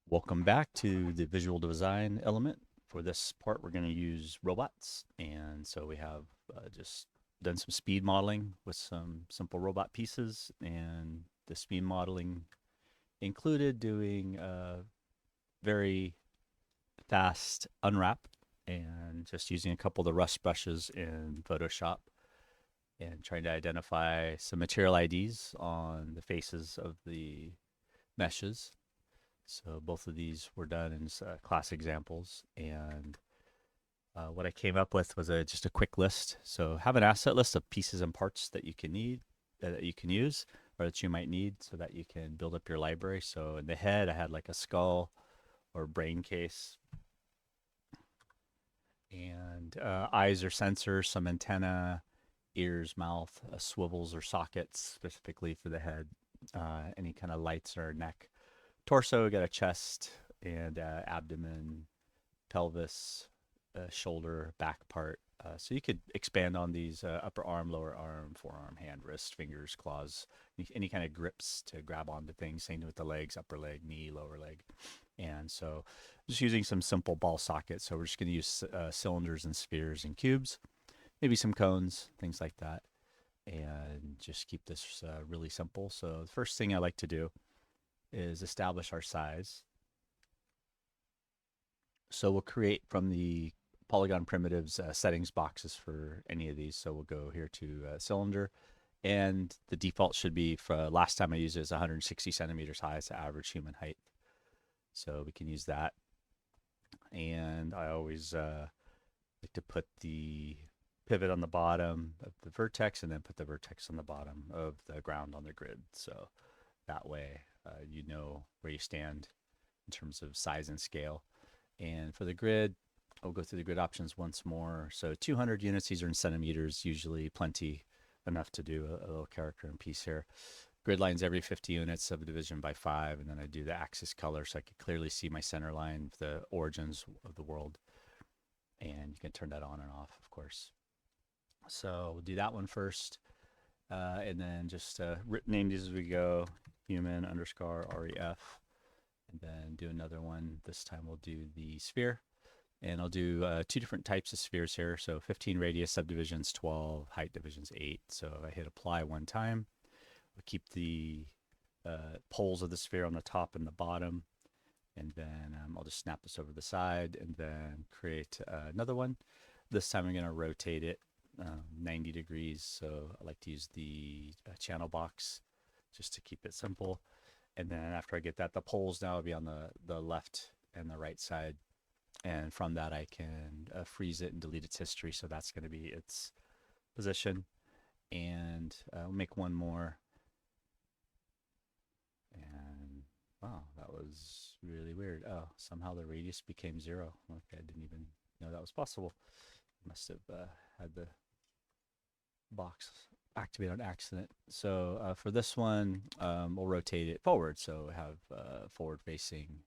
Welcome back to the visual design element. For this part, we're going to use robots. And so we have just done some speed modeling with some simple robot pieces. And the speed modeling included doing a very fast unwrap and just using a couple of the rust brushes in Photoshop and trying to identify some material IDs on the faces of the meshes. So both of these were done in class examples, and what I came up with was just a quick list. So have an asset list of pieces and parts that you can need, that you can use, or that you might need, so that you can build up your library. So in the head, I had like a skull or brain case, and eyes or sensors, some antenna, ears, mouth, swivels or sockets specifically for the head, any kind of lights or neck. Torso, got a chest and abdomen, pelvis, shoulder, back part. So you could expand on these upper arm, lower arm, forearm, hand, wrist, fingers, claws, any kind of grips to grab onto things. Same with the legs, upper leg, knee, lower leg. And so just using some simple ball sockets. So we're just going to use cylinders and spheres and cubes, maybe some cones, things like that. And just keep this really simple. So the first thing I like to do is establish our size. So we'll create from the Polygon primitives settings boxes for any of these. So we'll go here to cylinder, and the default should be for last time I used it is 160 centimeters high. It's the average human height. So we can use that. And I always like to put the pivot on the bottom of the vertex and then put the vertex on the bottom of the ground on the grid. So that way you know where you stand in terms of size and scale. And for the grid, I'll go through the grid options once more. So 200 units, these are in centimeters, usually plenty enough to do a little character and piece here. Grid lines every 50 units, subdivision by 5, and then I do the axis color so I can clearly see my center line, the origins of the world. And you can turn that on and off, of course. So we'll do that one first, and then just name these as we go, human underscore ref, and then do another one. This time we'll do the sphere. And I'll do two different types of spheres here. So 15 radius subdivisions, 12 height divisions, 8. So if I hit apply one time, we'll keep the poles of the sphere on the top and the bottom. And then I'll just snap this over the side and then create another one. This time I'm going to rotate it 90 degrees. So I like to use the channel box just to keep it simple. And then after I get that, the poles now will be on the left and the right side, and from that I can freeze it and delete its history. So that's going to be its position, and we'll make one more. And wow, that was really weird. Oh, somehow the radius became 0. Okay, I didn't even know that was possible. Must have had the box activate on accident. So for this one, we'll rotate it forward, so have forward facing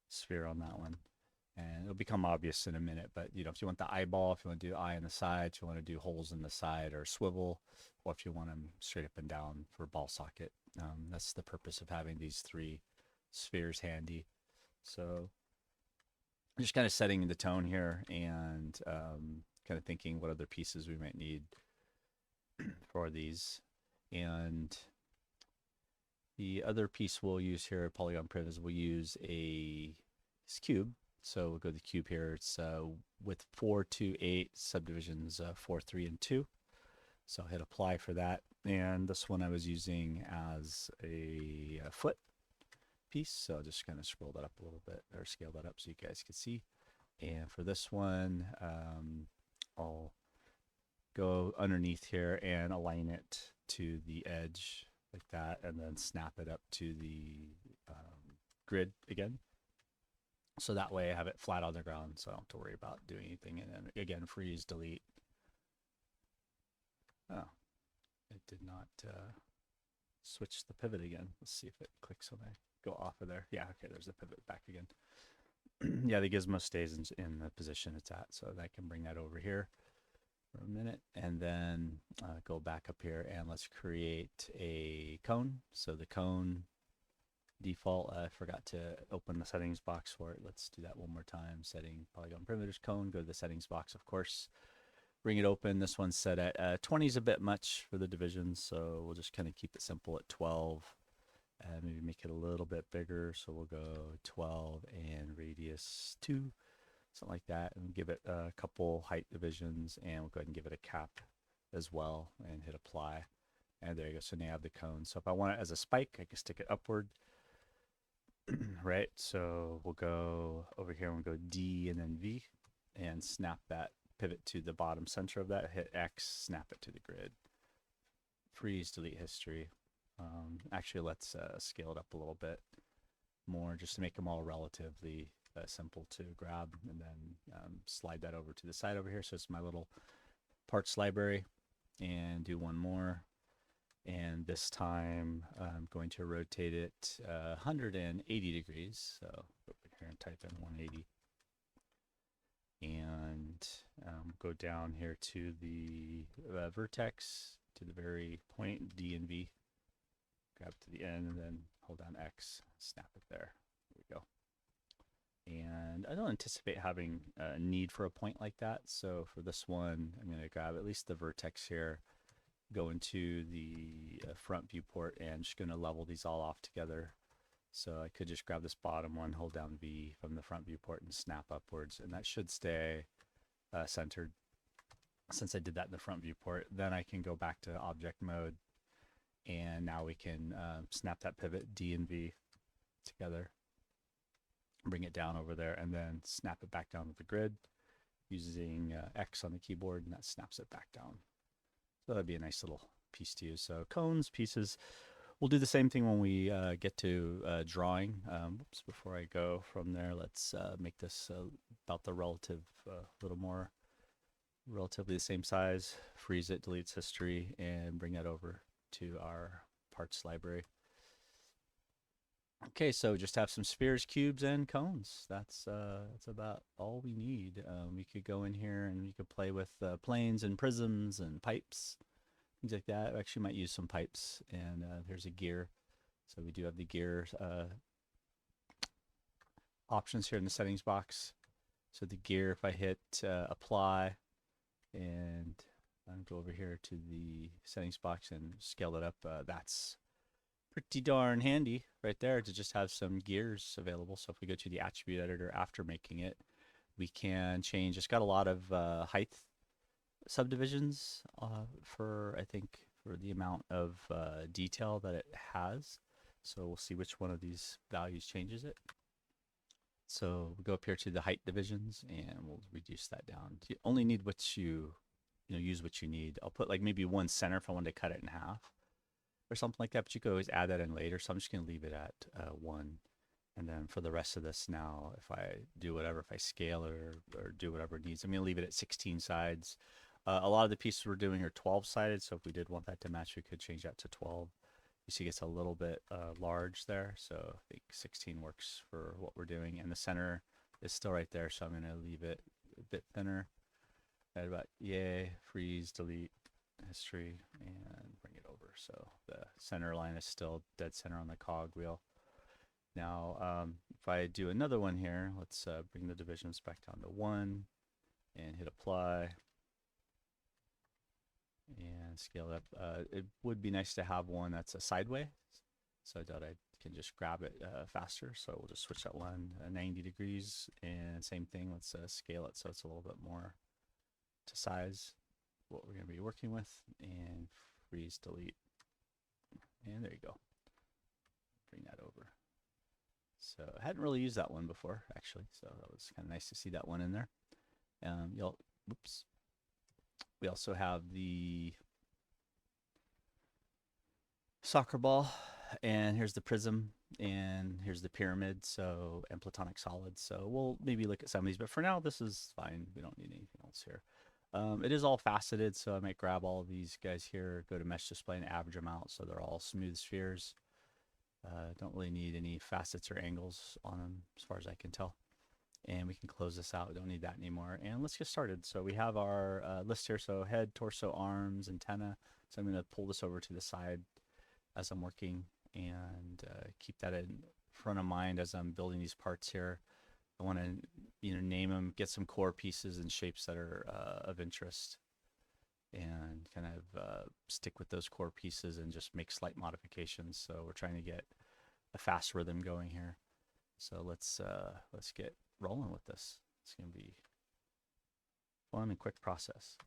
sphere on that one. And it'll become obvious in a minute, but if you want the eyeball, if you want to do eye on the side, if you want to do holes in the side or swivel, or if you want them straight up and down for ball socket, that's the purpose of having these 3 spheres handy. So I'm just kind of setting the tone here, and kind of thinking what other pieces we might need for these. And the other piece we'll use here, Polygon Print, is we'll use this cube. So we'll go to the cube here. It's with 4, 2, 8 subdivisions, 4, 3, and 2. So I'll hit apply for that. And this one I was using as a foot piece. So I'll just kind of scroll that up a little bit, or scale that up so you guys can see. And for this one, I'll go underneath here and align it to the edge like that, and then snap it up to the grid again. So that way I have it flat on the ground, so I don't have to worry about doing anything. And then again, freeze, delete. Oh, it did not switch the pivot again. Let's see if it clicks when I go off of there. Yeah, okay, there's the pivot back again. Yeah, the gizmo stays in the position it's at, so I can bring that over here for a minute, and then go back up here, and let's create a cone. So the cone default. I forgot to open the settings box for it. Let's do that one more time. Setting polygon primitives cone. Go to the settings box, of course. Bring it open. This one's set at 20 is a bit much for the divisions, so we'll just kind of keep it simple at 12. Maybe make it a little bit bigger. So we'll go 12 and radius 2, something like that, and give it a couple height divisions, and we'll go ahead and give it a cap as well and hit apply. And there you go. So now I have the cone. So if I want it as a spike, I can stick it upward. Right. So we'll go over here and we'll go D and then V and snap that pivot to the bottom center of that. Hit X, snap it to the grid. Freeze, delete history. Actually, let's scale it up a little bit more just to make them all relatively simple to grab, and then slide that over to the side over here. So it's my little parts library, and do one more. And this time I'm going to rotate it 180 degrees. So over here and type in 180. And go down here to the vertex, to the very point, D and V. Grab to the end and then hold down X, snap it there. There we go. And I don't anticipate having a need for a point like that. So for this one, I'm going to grab at least the vertex here, go into the front viewport, and just going to level these all off together. So I could just grab this bottom one, hold down V from the front viewport and snap upwards, and that should stay centered since I did that in the front viewport. Then I can go back to object mode, and now we can snap that pivot D and V together, bring it down over there, and then snap it back down to the grid using X on the keyboard, and that snaps it back down. So that'd be a nice little piece to use. So cones, pieces. We'll do the same thing when we get to drawing. Whoops, before I go from there, let's make this about the relative, little more relatively the same size. Freeze it, delete its history, and bring that over to our parts library. Okay, so just have some spheres, cubes, and cones. That's about all we need. We could go in here and we could play with planes and prisms and pipes, things like that. I actually might use some pipes, and there's a gear. So we do have the gear options here in the settings box. So the gear, if I hit apply and go over here to the settings box and scale it up, that's pretty darn handy right there to just have some gears available. So if we go to the attribute editor after making it, we can change. It's got a lot of height subdivisions for, I think, for the amount of detail that it has. So we'll see which one of these values changes it. So we'll go up here to the height divisions and we'll reduce that down. You only need what you use what you need. I'll put like maybe one center if I wanted to cut it in half or something like that, but you could always add that in later. So I'm just going to leave it at 1. And then for the rest of this now, if I do whatever, if I scale it or do whatever it needs, I'm going to leave it at 16 sides. A lot of the pieces we're doing are 12-sided, so if we did want that to match, we could change that to 12. You see it gets a little bit large there, so I think 16 works for what we're doing. And the center is still right there, so I'm going to leave it a bit thinner. Right about, yay, freeze, delete, history, and bring it over. So the center line is still dead center on the cog wheel. Now, if I do another one here, let's bring the divisions back down to 1 and hit apply and scale it up. It would be nice to have one that's a sideway so that I can just grab it faster. So we'll just switch that one 90 degrees, and same thing, let's scale it so it's a little bit more to size what we're going to be working with, and freeze, delete, and there you go. Bring that over. So I hadn't really used that one before, actually, so that was kind of nice to see that one in there. Whoops. We also have the soccer ball, and here's the prism, and here's the pyramid, so, and platonic solids. So we'll maybe look at some of these, but for now this is fine. We don't need anything else here. It is all faceted, so I might grab all of these guys here, go to mesh display and average them out so they're all smooth spheres. Don't really need any facets or angles on them as far as I can tell. And we can close this out. We don't need that anymore. And let's get started. So we have our list here. So head, torso, arms, antenna. So I'm going to pull this over to the side as I'm working and keep that in forefront of mind as I'm building these parts here. I want to, name them, get some core pieces and shapes that are of interest, and kind of stick with those core pieces and just make slight modifications. So we're trying to get a fast rhythm going here. So let's get rolling with this. It's going to be fun and quick process.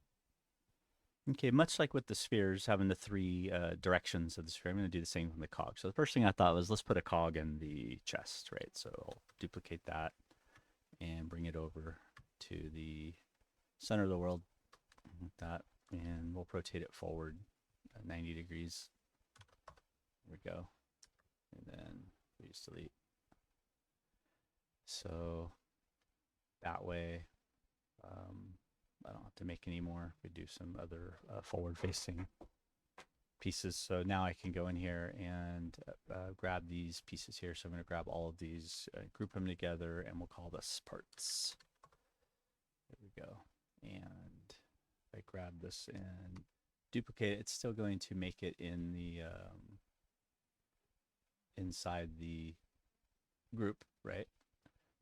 Okay, much like with the spheres, having the three directions of the sphere, I'm going to do the same from the cog. So the first thing I thought was, let's put a cog in the chest, right? So I'll duplicate that and bring it over to the center of the world like that, and we'll rotate it forward 90 degrees. There we go. And then we just delete. So that way, I don't have to make any more. We do some other forward-facing pieces. So now I can go in here and grab these pieces here. So I'm going to grab all of these, group them together, and we'll call this parts. There we go. And if I grab this and duplicate it, it's still going to make it in the inside the group, right?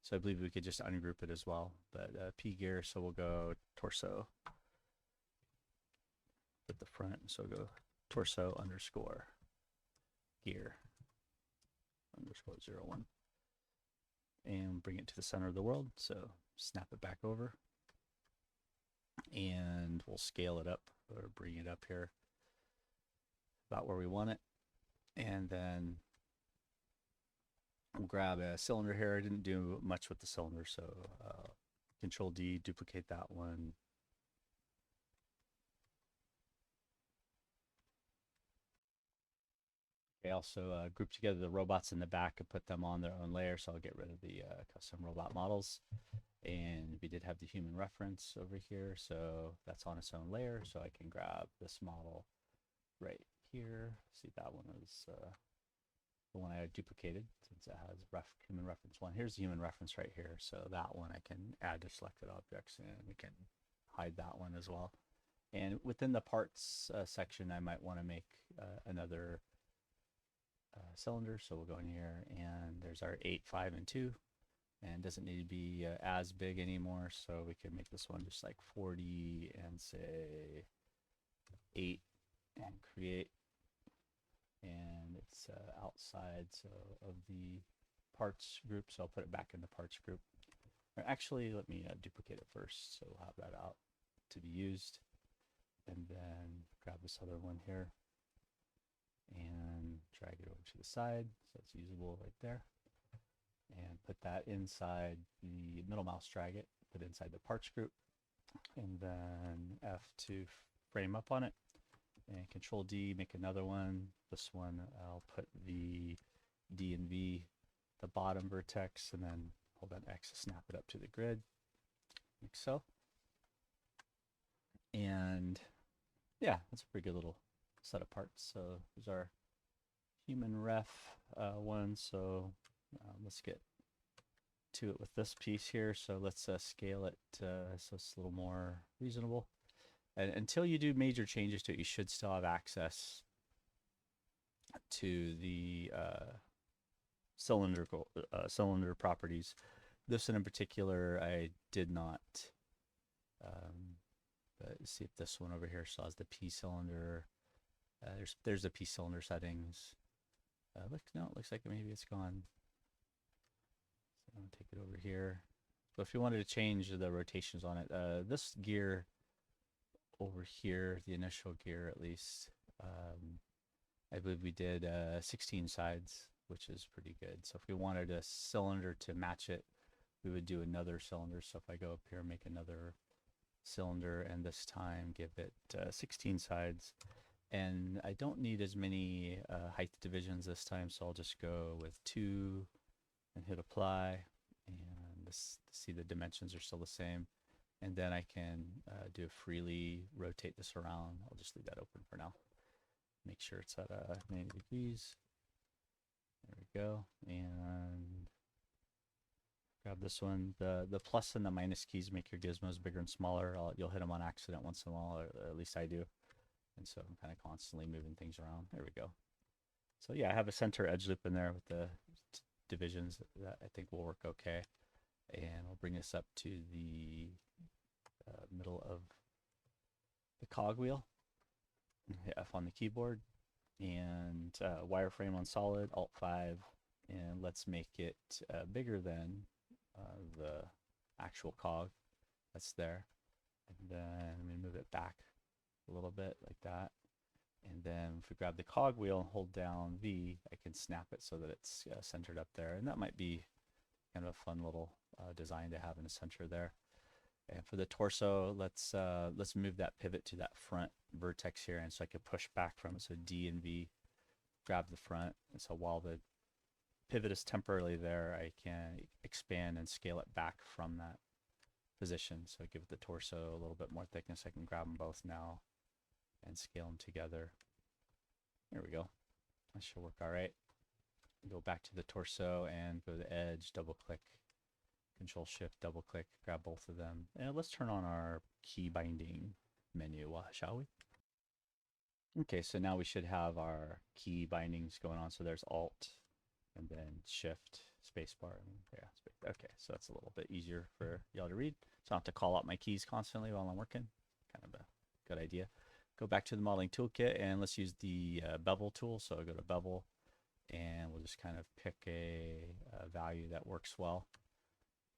So I believe we could just ungroup it as well. But P gear, so we'll go torso at the front. So we'll go torso underscore gear underscore 01. And bring it to the center of the world. So snap it back over. And we'll scale it up, or bring it up here about where we want it. And then we'll grab a cylinder here. I didn't do much with the cylinder, so Control D, duplicate that one. I also group together the robots in the back and put them on their own layer, so I'll get rid of the custom robot models. And we did have the human reference over here, so that's on its own layer. So I can grab this model right here. See, that one is the one I duplicated, since it has human reference 1. Here's the human reference right here. So that one I can add to selected objects, and we can hide that one as well. And within the parts section, I might want to make another cylinder. So we'll go in here, and there's our 8, 5, and 2. And doesn't need to be as big anymore, so we can make this one just like 40 and say 8 and create. And it's outside of the parts group, so I'll put it back in the parts group. Or actually, let me duplicate it first, so we'll have that out to be used. And then grab this other one here and drag it over to the side, so it's usable right there. And put that inside the middle mouse, drag it, put it inside the parts group, and then F to frame up on it, and Control D, make another one. This one, I'll put the D and V, the bottom vertex, and then hold down X to snap it up to the grid, like so. And yeah, that's a pretty good little set of parts. So there's our human ref one. So let's get to it with this piece here. So let's scale it so it's a little more reasonable. And until you do major changes to it, you should still have access to the cylinder properties. This one in particular, I did not. But see if this one over here still has the P cylinder. There's the P cylinder settings. No, it looks like maybe it's gone. So I'm gonna take it over here. So if you wanted to change the rotations on it, this gear over here, the initial gear at least, I believe we did 16 sides, which is pretty good. So if we wanted a cylinder to match it, we would do another cylinder. So if I go up here and make another cylinder, and this time give it 16 sides, and I don't need as many height divisions this time, so I'll just go with 2 and hit apply, and see the dimensions are still the same. And then I can do freely rotate this around. I'll just leave that open for now. Make sure it's at 90 degrees. There we go. And grab this one. The plus and the minus keys make your gizmos bigger and smaller. You'll hit them on accident once in a while, or at least I do. And so I'm kind of constantly moving things around. There we go. So yeah, I have a center edge loop in there with the divisions that I think will work okay. And we'll bring this up to the middle of the cogwheel. Hit F on the keyboard and wireframe on solid, Alt 5, and let's make it bigger than the actual cog that's there. And then I'm going to move it back a little bit like that. And then if we grab the cogwheel and hold down V, I can snap it so that it's centered up there. And that might be kind of a fun little design to have in the center there. And for the torso, let's move that pivot to that front vertex here, and so I can push back from it. So D and V, grab the front, and so while the pivot is temporarily there, I can expand and scale it back from that position. So give the torso a little bit more thickness. I can grab them both now and scale them together. There we go. That should work all right. Go back to the torso and go to the edge, double click, Control Shift, double click, grab both of them. And let's turn on our key binding menu, shall we? Okay, so now we should have our key bindings going on. So there's Alt and then Shift, spacebar. Yeah, okay, so that's a little bit easier for y'all to read. So I don't have to call out my keys constantly while I'm working. Kind of a good idea. Go back to the modeling toolkit and let's use the bevel tool. So I'll go to bevel and we'll just kind of pick a value that works well.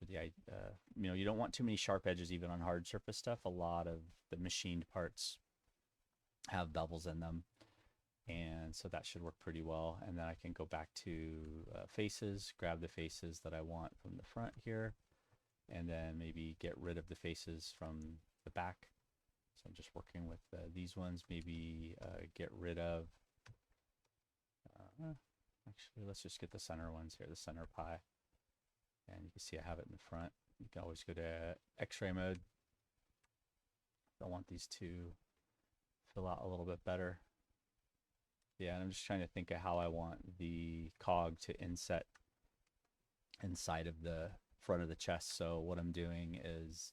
You don't want too many sharp edges even on hard surface stuff. A lot of the machined parts have bevels in them, and so that should work pretty well. And then I can go back to faces, grab the faces that I want from the front here, and then maybe get rid of the faces from the back. So I'm just working with these ones. Maybe get rid of, actually let's just get the center ones here, the center pie. And you can see I have it in the front. You can always go to X-ray mode. I want these to fill out a little bit better. Yeah, and I'm just trying to think of how I want the cog to inset inside of the front of the chest. So what I'm doing is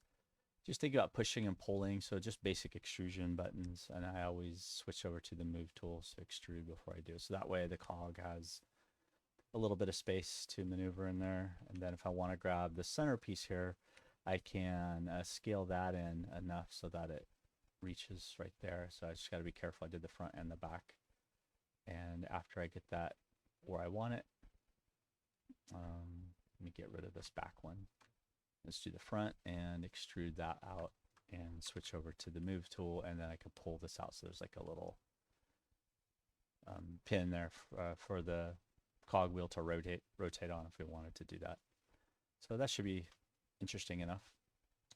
just think about pushing and pulling. So just basic extrusion buttons. And I always switch over to the move tool, so extrude before I do. So that way the cog has a little bit of space to maneuver in there. And then if I want to grab the centerpiece here, I can scale that in enough so that it reaches right there. So I just got to be careful. I did the front and the back. And after I get that where I want it, let me get rid of this back one. Let's do the front and extrude that out and switch over to the move tool. And then I can pull this out. So there's like a little pin there for the cogwheel to rotate on if we wanted to do that. So that should be interesting enough.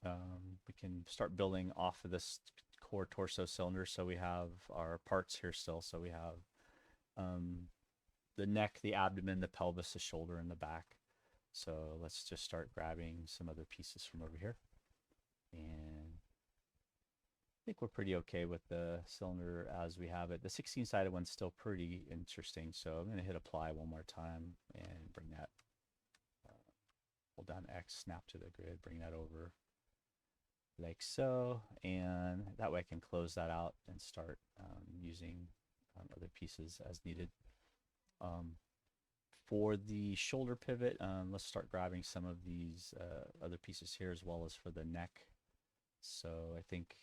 We can start building off of this core torso cylinder. So we have our parts here still. So we have the neck, the abdomen, the pelvis, the shoulder, and the back. So let's just start grabbing some other pieces from over here. And I think we're pretty okay with the cylinder as we have it. The 16-sided one's still pretty interesting. So I'm going to hit apply one more time and bring that, hold down X, snap to the grid, bring that over like so. And that way I can close that out and start using other pieces as needed. For the shoulder pivot, let's start grabbing some of these other pieces here as well as for the neck. So I think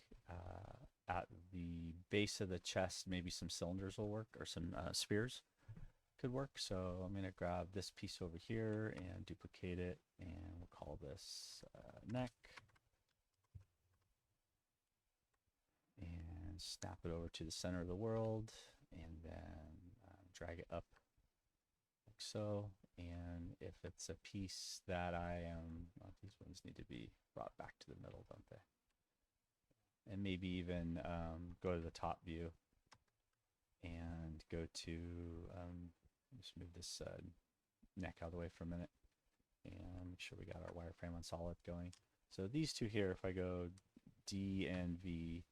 at the base of the chest, maybe some cylinders will work, or some spheres could work. So I'm going to grab this piece over here and duplicate it, and we'll call this neck. And snap it over to the center of the world, and then drag it up like so. And if it's a piece that well, these ones need to be brought back to the middle, don't they? And maybe even go to the top view and go to, just move this neck out of the way for a minute and make sure we got our wireframe on solid going. So these two here, if I go D and V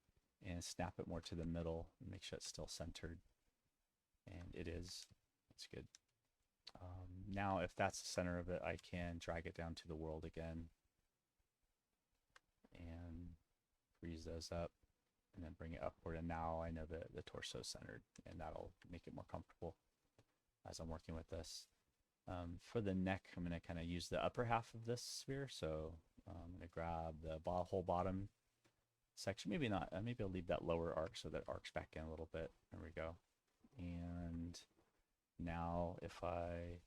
and snap it more to the middle, make sure it's still centered, and it is, that's good. Now if that's the center of it, I can drag it down to the world again and freeze those up and then bring it upward, and now I know the torso is centered, and that'll make it more comfortable as I'm working with this. For the neck, I'm going to kind of use the upper half of this sphere. So I'm going to grab the whole bottom section. Maybe not. Maybe I'll leave that lower arc so that arcs back in a little bit. There we go. And now if I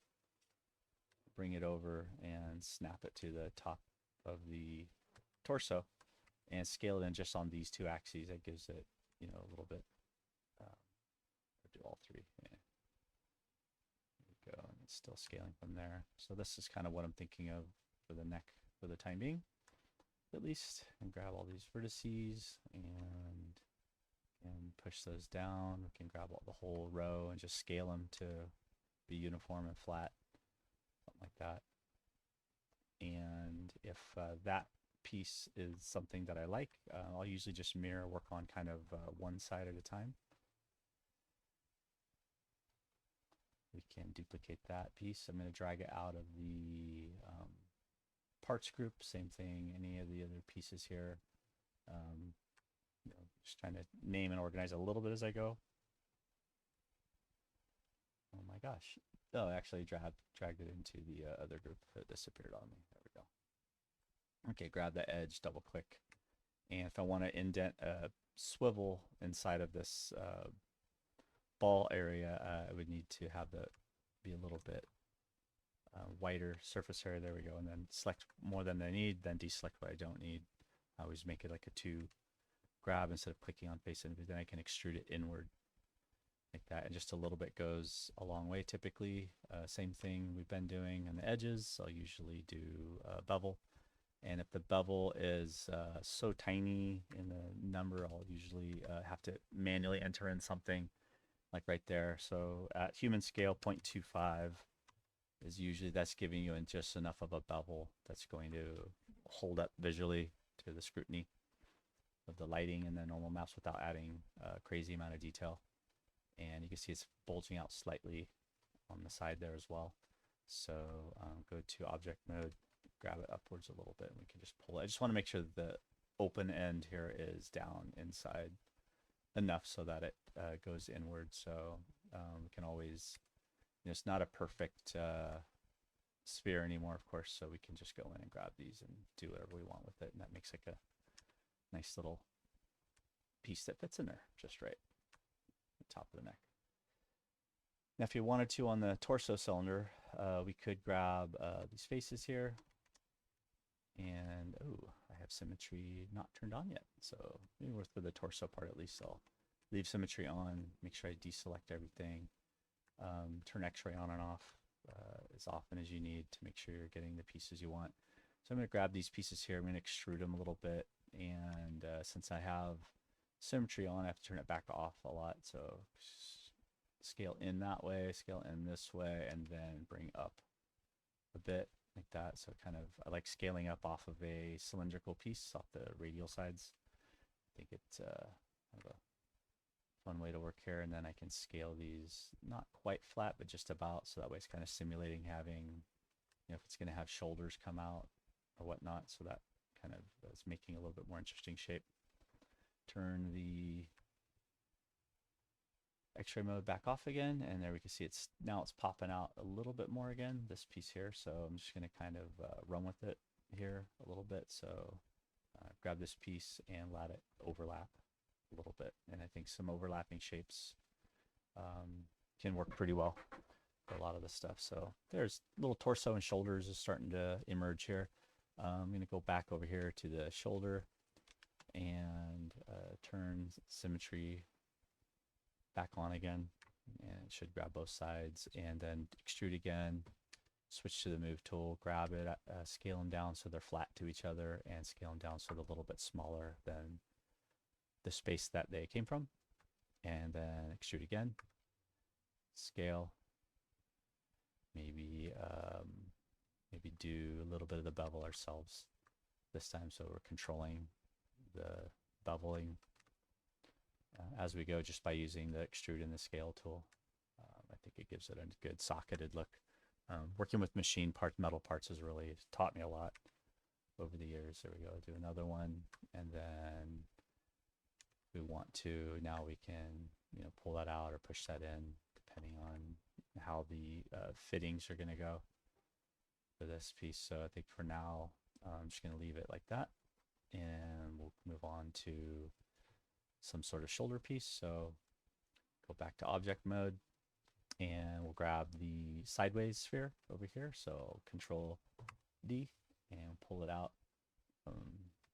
bring it over and snap it to the top of the torso and scale it in just on these two axes, that gives it, you know, a little bit. Do all three. Yeah. There we go. And it's still scaling from there. So this is kind of what I'm thinking of for the neck for the time being, at least. And grab all these vertices and push those down. We can grab all the whole row and just scale them to be uniform and flat, something like that. And if that piece is something that I like, I'll usually just mirror work on kind of one side at a time. We can duplicate that piece. I'm going to drag it out of the parts group. Same thing, any of the other pieces here. You know, just trying to name and organize a little bit as I go. Oh my gosh. Oh, I actually dragged it into the other group. It disappeared on me. There we go. Okay, grab the edge, double click. And if I want to indent a swivel inside of this ball area, I would need to have be a little bit wider surface area. There we go. And then select more than I need, then deselect what I don't need. I always make it like a 2 grab instead of clicking on face input. Then I can extrude it inward like that. And just a little bit goes a long way typically. Same thing we've been doing on the edges. I'll usually do bevel. And if the bevel is so tiny in the number, I'll usually have to manually enter in something like right there. So at human scale, 0.25 is usually, that's giving you just enough of a bevel that's going to hold up visually to the scrutiny of the lighting and the normal maps without adding a crazy amount of detail. And you can see it's bulging out slightly on the side there as well. So go to object mode, grab it upwards a little bit, and we can just pull it. I just want to make sure that the open end here is down inside enough so that it goes inward. So we can always, you know, it's not a perfect sphere anymore, of course, so we can just go in and grab these and do whatever we want with it, and that makes like a nice little piece that fits in there just right, the top of the neck. Now if you wanted to on the torso cylinder, we could grab these faces here, and oh, I have symmetry not turned on yet, so maybe for the torso part at least I'll leave symmetry on, make sure I deselect everything, turn X-ray on and off as often as you need to make sure you're getting the pieces you want. So I'm going to grab these pieces here, I'm going to extrude them a little bit, and since I have symmetry on, I have to turn it back off a lot, so scale in that way, scale in this way, and then bring up a bit like that. So kind of, I like scaling up off of a cylindrical piece off the radial sides. I think it's kind of a fun way to work here. And then I can scale these not quite flat, but just about, so that way it's kind of simulating having, you know, if it's going to have shoulders come out or whatnot, so that kind of is making a little bit more interesting shape. Turn the X-ray mode back off again, and there we can see it's now it's popping out a little bit more again, this piece here. So I'm just going to kind of run with it here a little bit. So grab this piece and let it overlap a little bit, and I think some overlapping shapes can work pretty well for a lot of this stuff. So there's little torso and shoulders is starting to emerge here. I'm going to go back over here to the shoulder and turn symmetry back on again, and it should grab both sides, and then extrude again, switch to the move tool, grab it, scale them down so they're flat to each other, and scale them down so they're a little bit smaller than the space that they came from, and then extrude again, scale, maybe maybe do a little bit of the bevel ourselves this time, so we're controlling the beveling as we go just by using the extrude and the scale tool. I think it gives it a good socketed look. Working with machine parts, metal parts, has really taught me a lot over the years. There we go, do another one, and then we want to, now we can, you know, pull that out or push that in depending on how the fittings are going to go for this piece. So I think for now, I'm just going to leave it like that, and we'll move on to some sort of shoulder piece. So go back to object mode, and we'll grab the sideways sphere over here. So Control D and pull it out from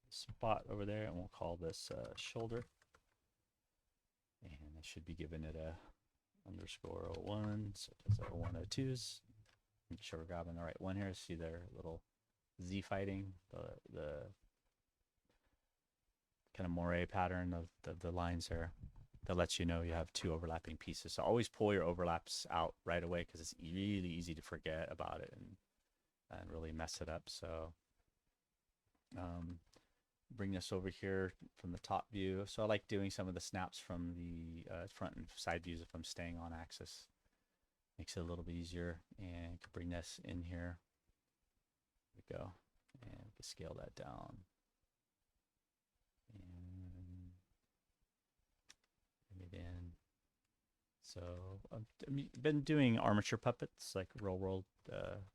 the spot over there, and we'll call this shoulder. And I should be giving it a underscore 01, so it's a 102s. Make sure we're grabbing the right one here. See their little Z fighting, the kind of moire pattern of the lines there. That lets you know you have two overlapping pieces. So always pull your overlaps out right away, because it's really easy to forget about it and really mess it up. So bring this over here from the top view. So I like doing some of the snaps from the front and side views if I'm staying on axis. Makes it a little bit easier. And you can bring this in here. There we go. And we can scale that down. And bring it in. So I've been doing armature puppets, like real world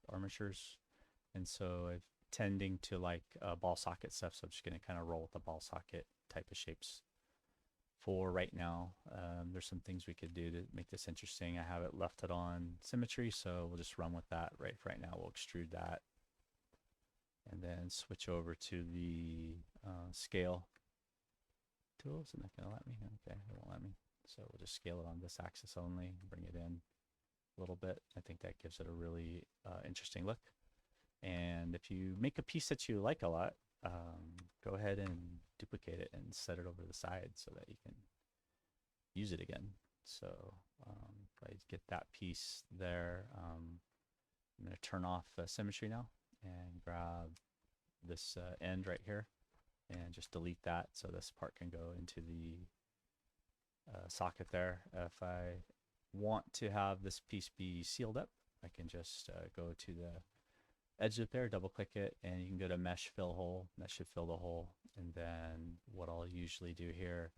armatures. And so I've tending to like ball socket stuff. So I'm just going to kind of roll with the ball socket type of shapes for right now. There's some things we could do to make this interesting. I have it left it on symmetry, so we'll just run with that. Right now we'll extrude that and then switch over to the scale tool. Isn't that going to let me? Okay, it won't let me. So we'll just scale it on this axis only, bring it in a little bit. I think that gives it a really interesting look. And if you make a piece that you like a lot, go ahead and duplicate it and set it over the side so that you can use it again. So if I get that piece there, I'm going to turn off symmetry now and grab this end right here and just delete that so this part can go into the socket there. If I want to have this piece be sealed up, I can just go to the edge up there, double click it, and you can go to mesh fill hole. That should fill the hole. And then what I'll usually do here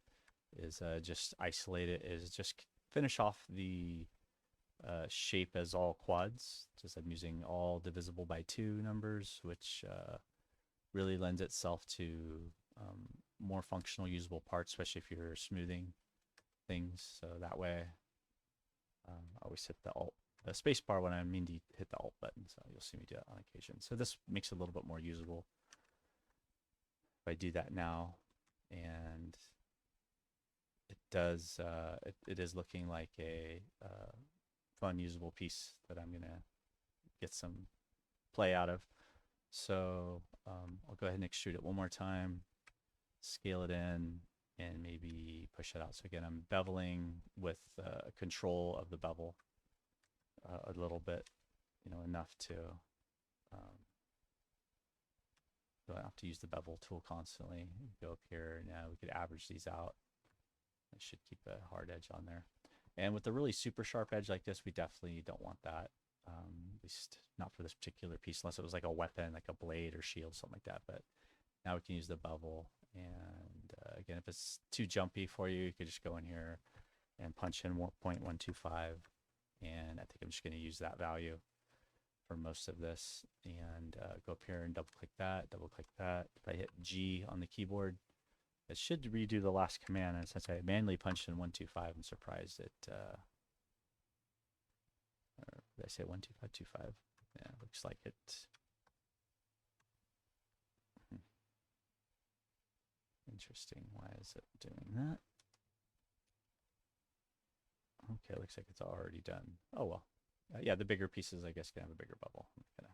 is just isolate it, is just finish off the shape as all quads. Just I'm using all divisible by 2 numbers, which really lends itself to more functional usable parts, especially if you're smoothing things. So that way I always hit the space bar when I mean to hit the Alt button, so you'll see me do that on occasion. So this makes it a little bit more usable. If I do that now, and it does, it is looking like a fun usable piece that I'm gonna get some play out of. So I'll go ahead and extrude it one more time, scale it in, and maybe push it out. So again, I'm beveling with control of the bevel. A little bit, enough to don't have to use the bevel tool constantly. Go up here, now we could average these out. I should keep a hard edge on there. And with a really super sharp edge like this, we definitely don't want that. At least not for this particular piece, unless it was like a weapon, like a blade or shield, something like that. But now we can use the bevel. And again, if it's too jumpy for you, you could just go in here and punch in 0.125. And I think I'm just going to use that value for most of this, and go up here and double click that, If I hit G on the keyboard, it should redo the last command. And since I manually punched in 125, I'm surprised it, or did I say 12525? Yeah, looks like it. Interesting. Why is it doing that? Okay, looks like it's already done. Oh well. Yeah, the bigger pieces, I guess, can have a bigger bubble. I'm not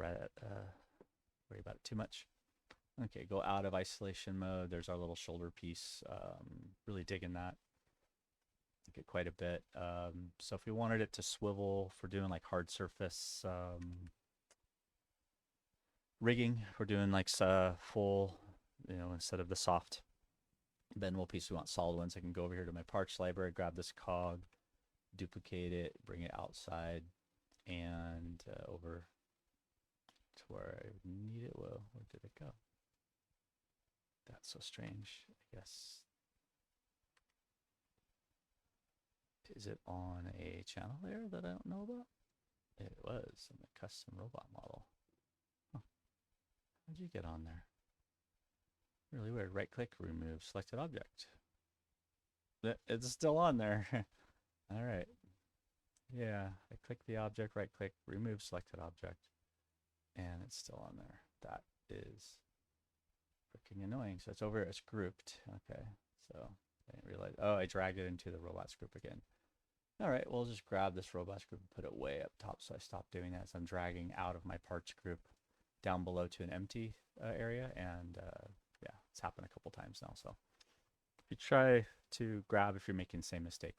gonna worry about it too much. Okay, go out of isolation mode. There's our little shoulder piece. Really digging that. Get quite a bit. So if we wanted it to swivel for doing like hard surface rigging, we're doing like full, instead of the soft bendable piece, we want solid ones. I can go over here to my parts library, grab this cog, duplicate it, bring it outside, and over to where I need it. Whoa, where did it go? That's so strange. I guess Is it on a channel there that I don't know about? It was in the custom robot model. Huh. How'd you get on there? Really weird. Right click, remove selected object. It's still on there. All right. Yeah, I click the object, right click, remove selected object, and it's still on there. That is freaking annoying. So it's over, it's grouped. Okay, so I didn't realize, oh, I dragged it into the robots group again. All right, we'll just grab this robots group and put it way up top. So I stopped doing that. So I'm dragging out of my parts group down below to an empty area. And yeah, it's happened a couple times now. So if you try to grab, if you're making the same mistake,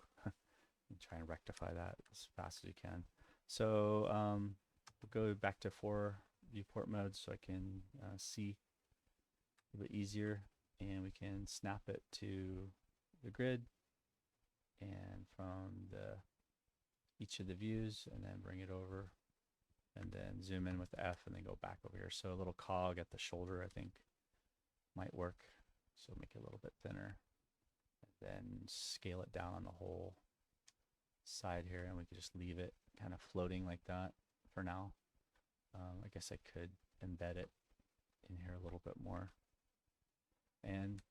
and try and rectify that as fast as you can. So we'll go back to 4 viewport mode so I can see a bit easier, and we can snap it to the grid and from each of the views, and then bring it over and then zoom in with F and then go back over here. So a little cog at the shoulder I think might work. So make it a little bit thinner and then scale it down on the whole side here, and we could just leave it kind of floating like that for now. I guess I could embed it in here a little bit more. And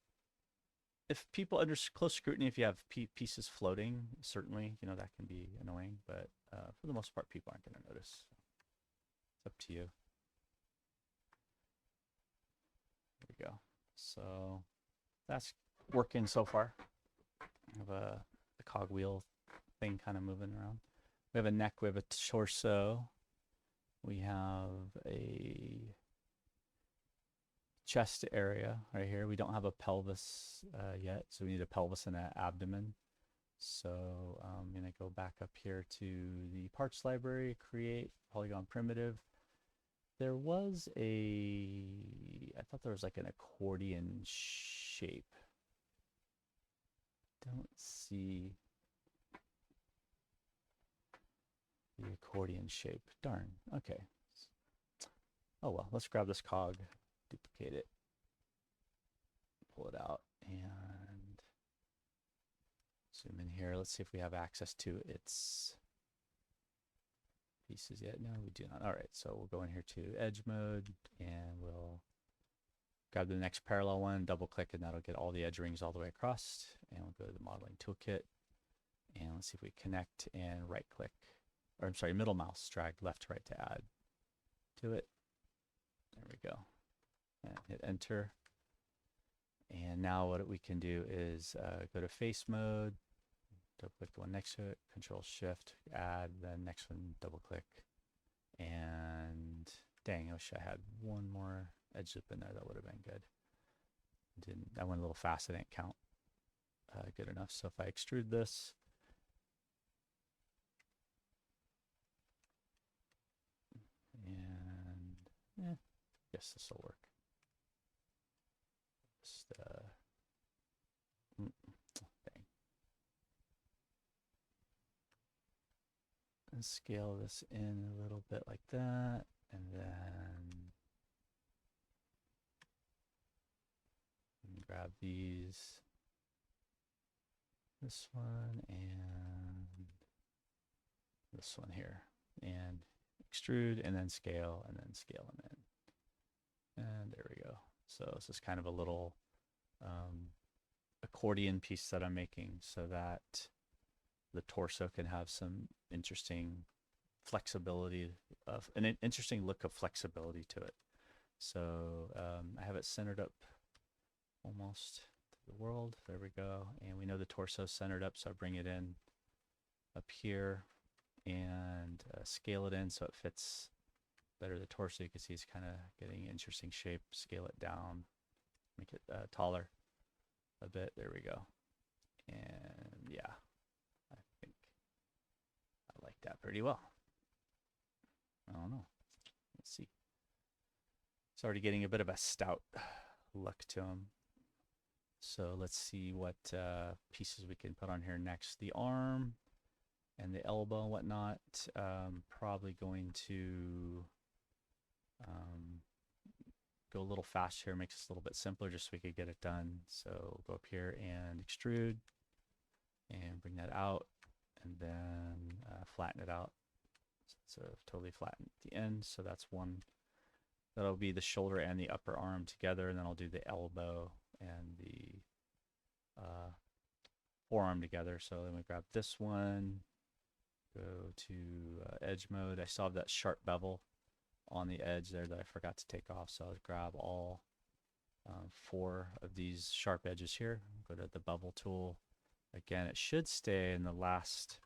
if people under close scrutiny, if you have pieces floating, certainly, you know, that can be annoying, but for the most part, people aren't going to notice. It's up to you. There we go. So that's working so far. I have a cogwheel thing kind of moving around. We have a neck, we have a torso, we have a chest area right here. We don't have a pelvis yet, so we need a pelvis and an abdomen. So I'm going to go back up here to the parts library, create polygon primitive. There was I thought there was like an accordion shape. Don't see the accordion shape. Darn. Okay. Oh well, let's grab this cog, duplicate it, pull it out, and zoom in here. Let's see if we have access to its pieces yet. No, we do not. All right, so we'll go in here to edge mode, and we'll grab the next parallel one, double click, and that'll get all the edge rings all the way across. And we'll go to the modeling toolkit, and let's see if we connect and right click, or I'm sorry, middle mouse, drag left to right to add to it. There we go. And hit enter. And now what we can do is go to face mode, double click the one next to it, control shift, add, then next one, double click. And dang, I wish I had one more edge loop in there. That would have been good. Didn't, that went a little fast. I didn't count good enough. So if I extrude this, and yeah, I guess this will work. Just dang. And scale this in a little bit like that, and then grab these, this one and this one here, and extrude, and then scale, and then scale them in. And there we go. So this is kind of a little accordion piece that I'm making so that the torso can have some interesting flexibility, of an interesting look of flexibility to it. So I have it centered up almost to the world. There we go. And we know the torso is centered up, so I bring it in up here and scale it in so it fits better the torso. You can see it's kind of getting interesting shape. Scale it down, make it taller a bit. There we go. And yeah, I think I like that pretty well. I don't know. Let's see. It's already getting a bit of a stout look to him. So let's see what pieces we can put on here next. The arm and the elbow and whatnot. Probably going to go a little fast here, makes this a little bit simpler just so we could get it done. So go up here and extrude and bring that out. and then flatten it out. So totally flatten at the end. So that's one. That'll be the shoulder and the upper arm together, and then I'll do the elbow and the forearm together. So then we grab this one, go to edge mode. I still have that sharp bevel on the edge there that I forgot to take off. So I'll grab all 4 of these sharp edges here. Go to the bevel tool. Again, it should stay in the last.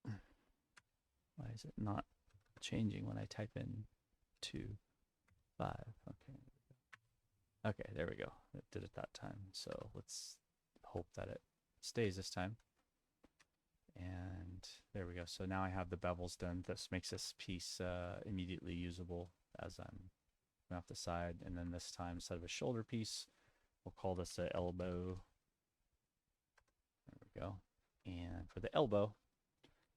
Why is it not changing when I type in 2, 5? Okay. Okay, there we go. It did it that time. So let's hope that it stays this time. And there we go. So now I have the bevels done. This makes this piece immediately usable as I'm going off the side. And then this time, instead of a shoulder piece, we'll call this an elbow. There we go. And for the elbow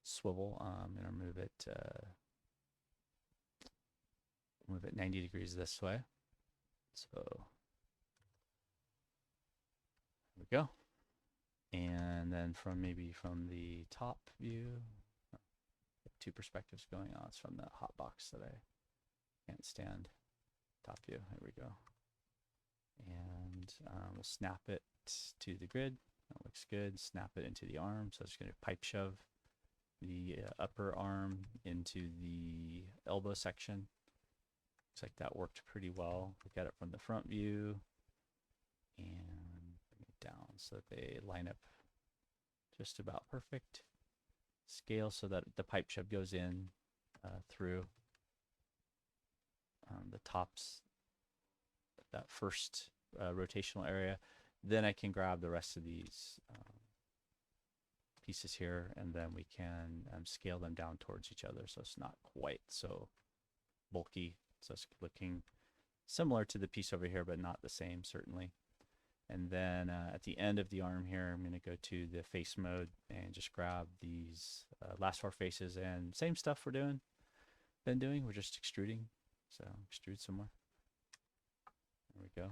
swivel, I'm going to move it 90 degrees this way. So there we go. And then from the top view, 2 perspectives going on. It's from the hot box that I can't stand. Top view, there we go. And we'll snap it to the grid. That looks good. Snap it into the arm. So it's going to pipe shove the upper arm into the elbow section. Looks like that worked pretty well. Look at it from the front view and bring it down so that they line up just about perfect. Scale so that the pipe shove goes in through the tops, that first rotational area. Then I can grab the rest of these pieces here, and then we can scale them down towards each other so it's not quite so bulky. So it's looking similar to the piece over here, but not the same, certainly. And then at the end of the arm here, I'm going to go to the face mode and just grab these last 4 faces, and same stuff we're we're just extruding. So extrude some more. There we go.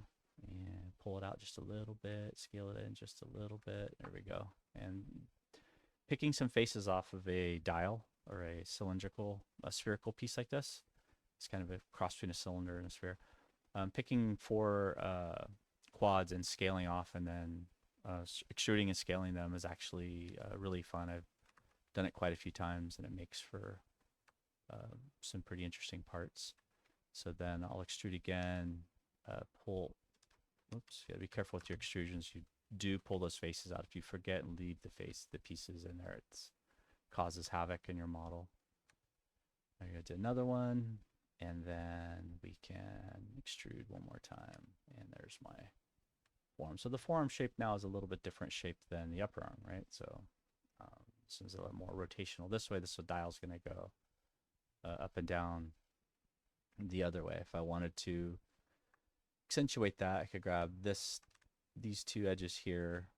And pull it out just a little bit, scale it in just a little bit. There we go. And picking some faces off of a dial or a spherical piece like this. It's kind of a cross between a cylinder and a sphere. Picking 4 quads and scaling off, and then extruding and scaling them is actually really fun. I've done it quite a few times, and it makes for some pretty interesting parts. So then I'll extrude again, pull. Oops, you gotta be careful with your extrusions. You do pull those faces out. If you forget and leave the pieces in there, it causes havoc in your model. I'm gonna do another one, and then we can extrude one more time. And there's my forearm. So the forearm shape now is a little bit different shape than the upper arm, right? So this is a little more rotational this way. This dial's gonna go up and down the other way. If I wanted to accentuate that, I could grab these 2 edges here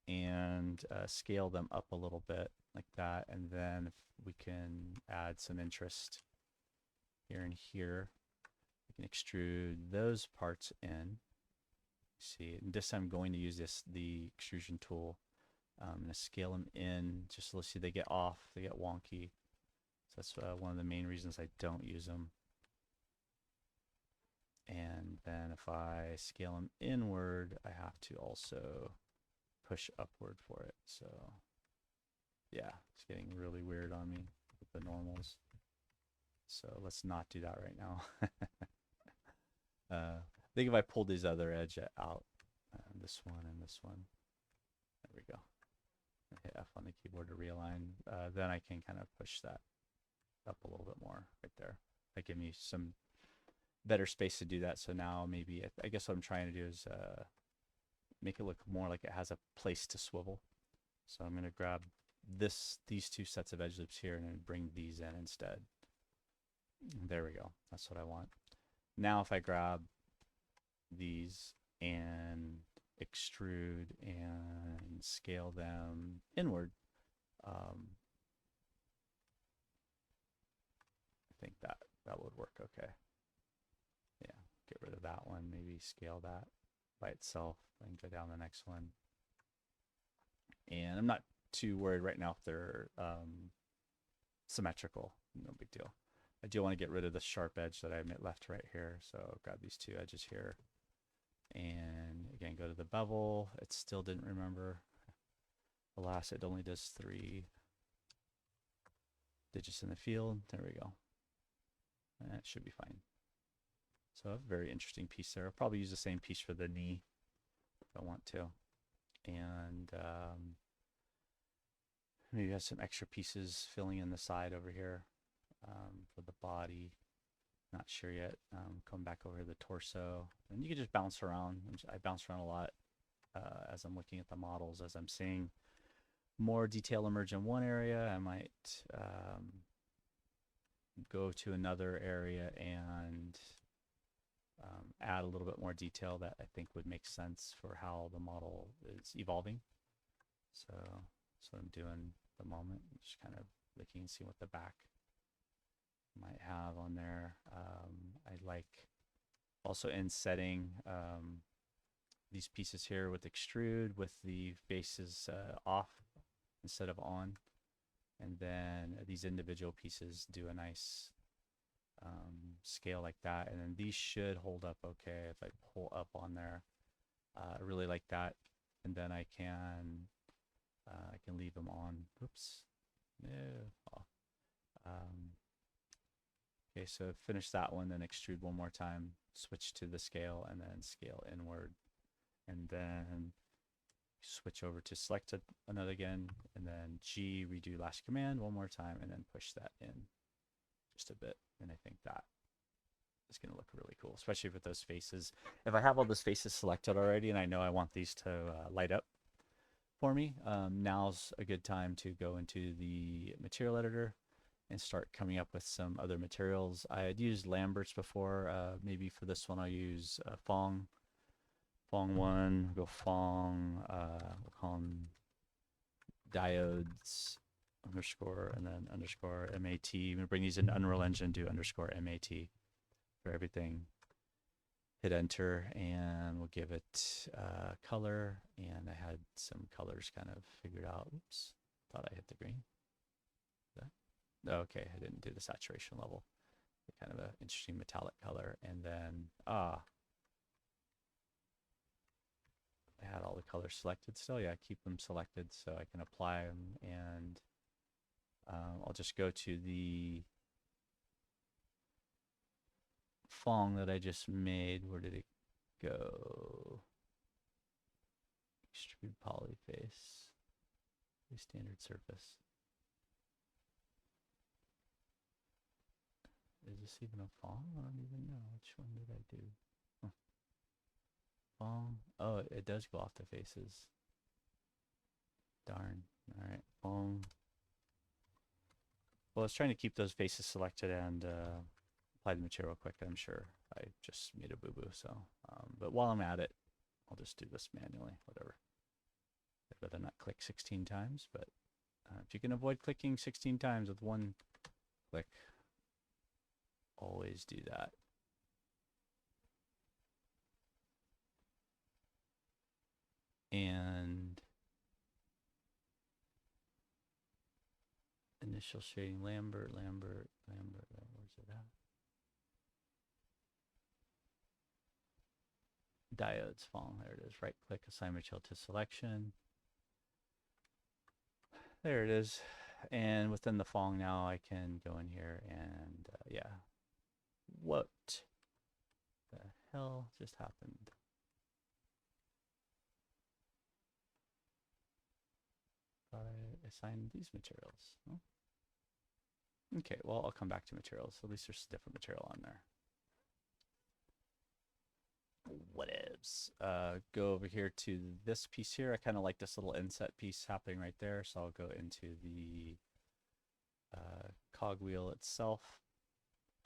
and scale them up a little bit like that, and then if we can add some interest here and here, we can extrude those parts in. See, and this I'm going to use the extrusion tool. I'm going to scale them in just so see they get off, they get wonky. So that's one of the main reasons I don't use them. And then if I scale them inward, I have to also push upward for it. So yeah, it's getting really weird on me with the normals. So let's not do that right now. I think if I pull these other edge out, this one and this one, there we go. Hit F on the keyboard to realign. Then I can kind of push that up a little bit more right there. That gives me some better space to do that. So now maybe, I guess what I'm trying to do is make it look more like it has a place to swivel. So I'm going to grab these 2 sets of edge loops here and then bring these in instead. There we go. That's what I want. Now if I grab these and extrude and scale them inward, I think that would work okay. Yeah, get rid of that one, maybe scale that by itself and go down the next one. And I'm not too worried right now if they're symmetrical. No big deal. I do want to get rid of the sharp edge that I left right here. So grab these two edges here. And again, go to the bevel. It still didn't remember. Alas, it only does 3 digits in the field. There we go. That should be fine. So a very interesting piece there. I'll probably use the same piece for the knee if I want to. And maybe have some extra pieces filling in the side over here for the body. Not sure yet. Come back over to the torso. And you can just bounce around. I bounce around a lot as I'm looking at the models. As I'm seeing more detail emerge in one area, I might go to another area and add a little bit more detail that I think would make sense for how the model is evolving. So that's what I'm doing at the moment. Just kind of looking and seeing what the back might have on there. I like also in setting these pieces here with extrude with the faces off instead of on. And then these individual pieces do a nice scale like that. And then these should hold up okay if I pull up on there. I really like that. And then I can leave them on. Oops. No. Oh. Okay, so finish that one, then extrude one more time, switch to the scale, and then scale inward. And then switch over to select another again, and then G, redo last command one more time, and then push that in just a bit. And I think that is going to look really cool, especially with those faces. If I have all those faces selected already and I know I want these to light up for me, now's a good time to go into the material editor and start coming up with some other materials. I had used Lambert's before. Maybe for this one I'll use Phong. Phong 1, go Phong, we'll call them diodes underscore and then underscore MAT. I'm gonna bring these in Unreal Engine, do underscore MAT for everything. Hit enter and we'll give it color. And I had some colors kind of figured out. Oops, thought I hit the green. Okay, I didn't do the saturation level. Kind of an interesting metallic color. And then, I had all the colors selected still. Yeah, keep them selected so I can apply them. And I'll just go to the Phong that I just made. Where did it go? Extrude polyface. Standard surface. Is this even a Phong? I don't even know. Which one did I do? Phong. Oh, it does go off the faces. Darn. All right. Phong. Well, I was trying to keep those faces selected and apply the material quick. I'm sure I just made a boo-boo. So, but while I'm at it, I'll just do this manually. Whatever. I'd rather not click 16 times, but if you can avoid clicking 16 times with one click, always do that. And initial shading, Lambert, where's it at? Diodes Phong, there it is. Right click, assign material to selection. There it is. And within the Phong now I can go in here and yeah. What the hell just happened? I assigned these materials. Oh. Okay, well, I'll come back to materials. At least there's different material on there. Whatevs. Go over here to this piece here. I kind of like this little inset piece happening right there. So I'll go into the cogwheel itself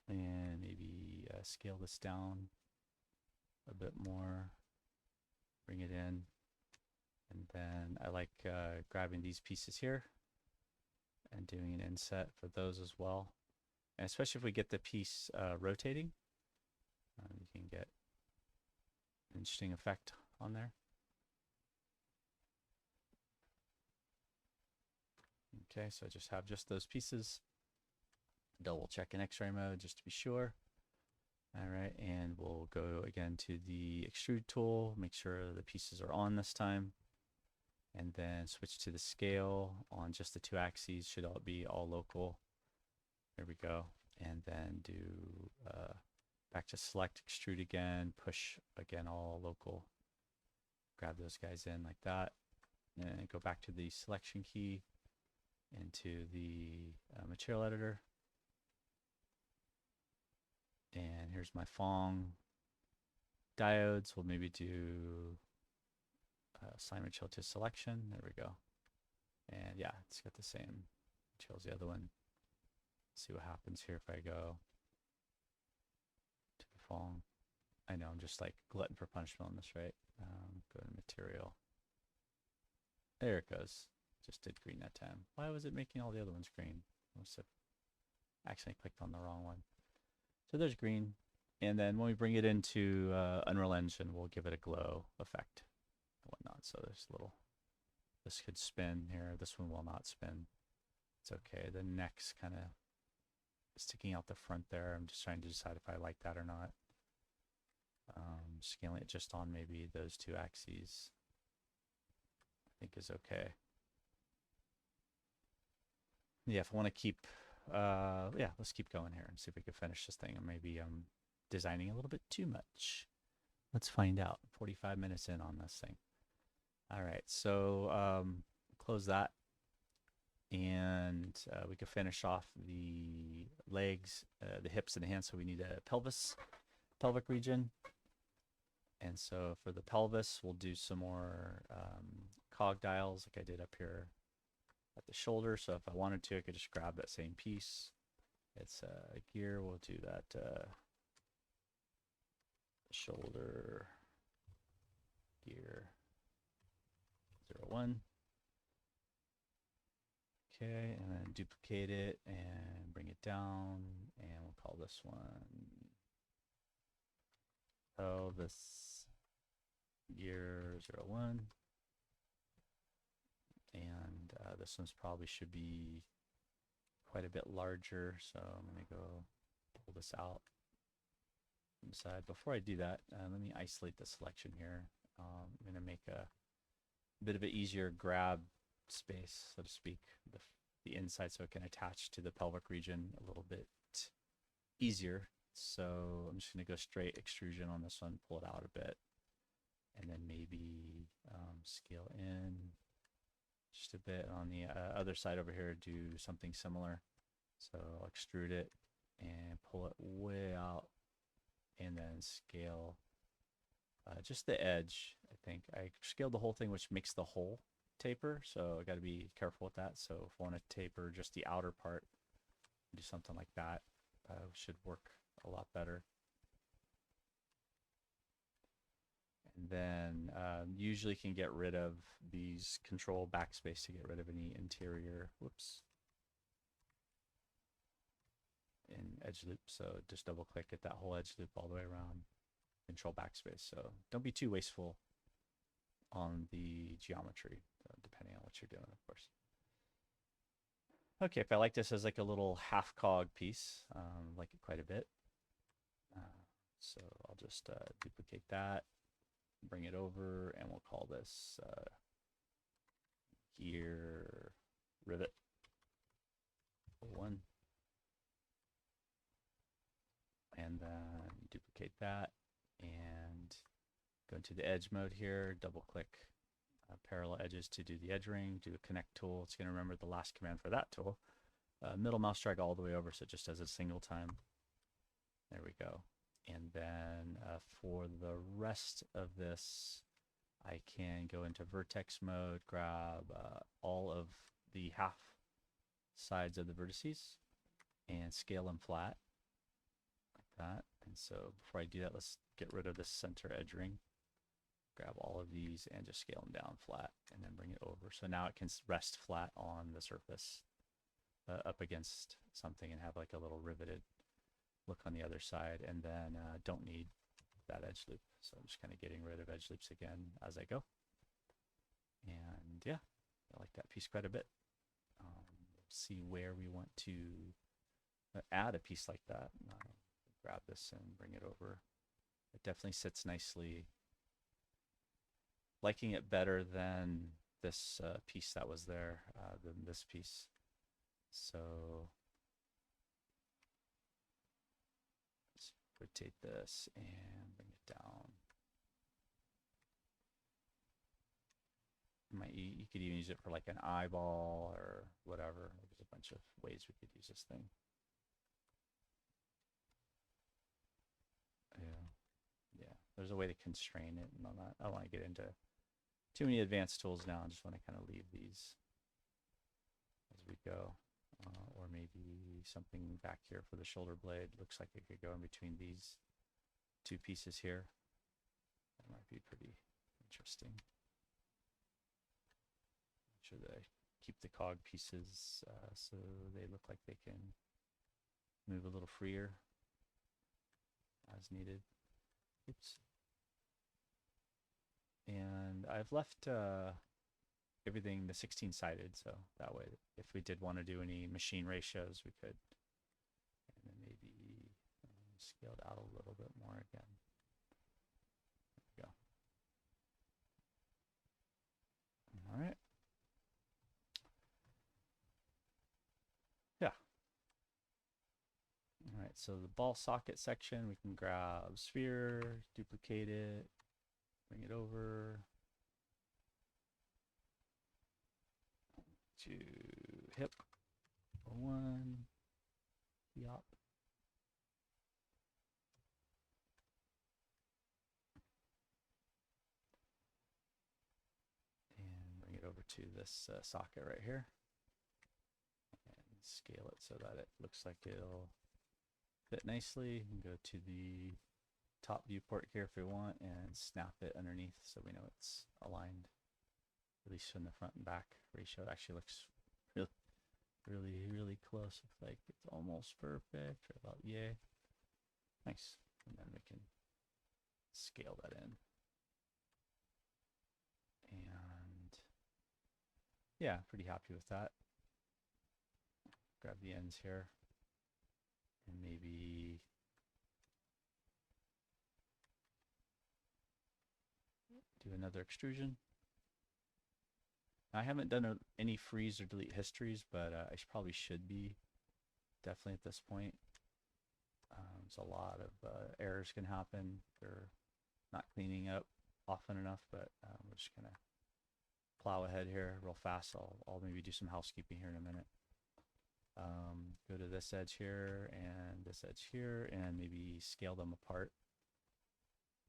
and maybe scale this down a bit more. Bring it in. And then I like grabbing these pieces here and doing an inset for those as well. And especially if we get the piece rotating, you can get an interesting effect on there. Okay, so I just have just those pieces. Double check in X-ray mode just to be sure. All right, and we'll go again to the extrude tool, make sure the pieces are on this time, and then switch to the scale on just the 2 axes. Should all be all local. There we go. And then do back to select, extrude again, push again all local. Grab those guys in like that, and go back to the selection key into the material editor. And here's my Phong diodes. We'll maybe do assign material to selection. There we go. And yeah, it's got the same material as the other one. See what happens here if I go to the Phong. I know I'm just like glutton for punishment on this, right? Go to material. There it goes. Just did green that time. Why was it making all the other ones green? I must have accidentally clicked on the wrong one. So there's green. And then when we bring it into Unreal Engine, we'll give it a glow effect and whatnot. So there's a little, this could spin here. This one will not spin. It's okay. The neck's kind of sticking out the front there. I'm just trying to decide if I like that or not. Scaling it just on maybe those 2 axes, I think is okay. Yeah, if I want to keep, yeah, let's keep going here and see if we can finish this thing. And maybe I'm designing a little bit too much. Let's find out. 45 minutes in on this thing. All right, so close that. And we can finish off the legs, the hips, and the hands. So we need a pelvic region. And so for the pelvis, we'll do some more cog dials like I did up here at the shoulder. So if I wanted to, I could just grab that same piece. It's a gear. We'll do that shoulder gear 01. Okay, and then duplicate it and bring it down, and we'll call this one pelvis gear 01. And this one's probably should be quite a bit larger, so I'm going to go pull this out inside. Before I do that, let me isolate the selection here. I'm going to make a bit of an easier grab space, so to speak, the inside, so it can attach to the pelvic region a little bit easier. So I'm just going to go straight extrusion on this one, pull it out a bit, and then maybe scale in just a bit. On the other side over here, do something similar. So I'll extrude it and pull it way out, and then scale just the edge. I think I scaled the whole thing, which makes the whole taper, so I got to be careful with that. So if I want to taper just the outer part, do something like that, should work a lot better. And then usually can get rid of these, control backspace to get rid of any interior, whoops, in edge loop. So just double click, get that whole edge loop all the way around, control backspace. So don't be too wasteful on the geometry, depending on what you're doing, of course. Okay, if I like this as like a little half cog piece, like it quite a bit. So I'll just duplicate that, bring it over, and we'll call this gear rivet 1. And then duplicate that and go into the edge mode here, double click parallel edges to do the edge ring, do a connect tool. It's going to remember the last command for that tool. Middle mouse drag all the way over so it just does a single time. There we go. And then for the rest of this, I can go into vertex mode, grab all of the half sides of the vertices and scale them flat like that. And so before I do that, let's get rid of this center edge ring. Grab all of these and just scale them down flat and then bring it over. So now it can rest flat on the surface up against something and have like a little riveted look on the other side. And then don't need that edge loop. So I'm just kind of getting rid of edge loops again as I go. And yeah, I like that piece quite a bit. see where we want to add a piece like that. Grab this and bring it over. It definitely sits nicely. Liking it better than this piece that was there, than this piece. So let's rotate this and bring it down. You could even use it for like an eyeball or whatever. There's a bunch of ways we could use this thing. Yeah, there's a way to constrain it and all that. I don't want to get into too many advanced tools now. I just want to kind of leave these as we go. Or maybe something back here for the shoulder blade. Looks like it could go in between these two pieces here. That might be pretty interesting. Make sure that I keep the cog pieces so they look like they can move a little freer as needed. Oops. And I've left everything the 16-sided, so that way if we did want to do any machine ratios, we could. And then maybe scale it out a little bit more again. There we go. All right. Yeah. All right, so the ball socket section, we can grab sphere, duplicate it, bring it over to hip 1, yop. And bring it over to this socket right here. And scale it so that it looks like it'll fit nicely. And go to the top viewport here if we want and snap it underneath so we know it's aligned, at least from the front and back ratio. It actually looks really close. Looks like it's almost perfect, or about yay. Nice. And then we can scale that in. And yeah, pretty happy with that. Grab the ends here and maybe do another extrusion. I haven't done any freeze or delete histories, but I probably should be, definitely at this point. There's a lot of errors can happen. They're not cleaning up often enough, but we're just gonna plow ahead here real fast. I'll maybe do some housekeeping here in a minute. Go to this edge here and this edge here and maybe scale them apart.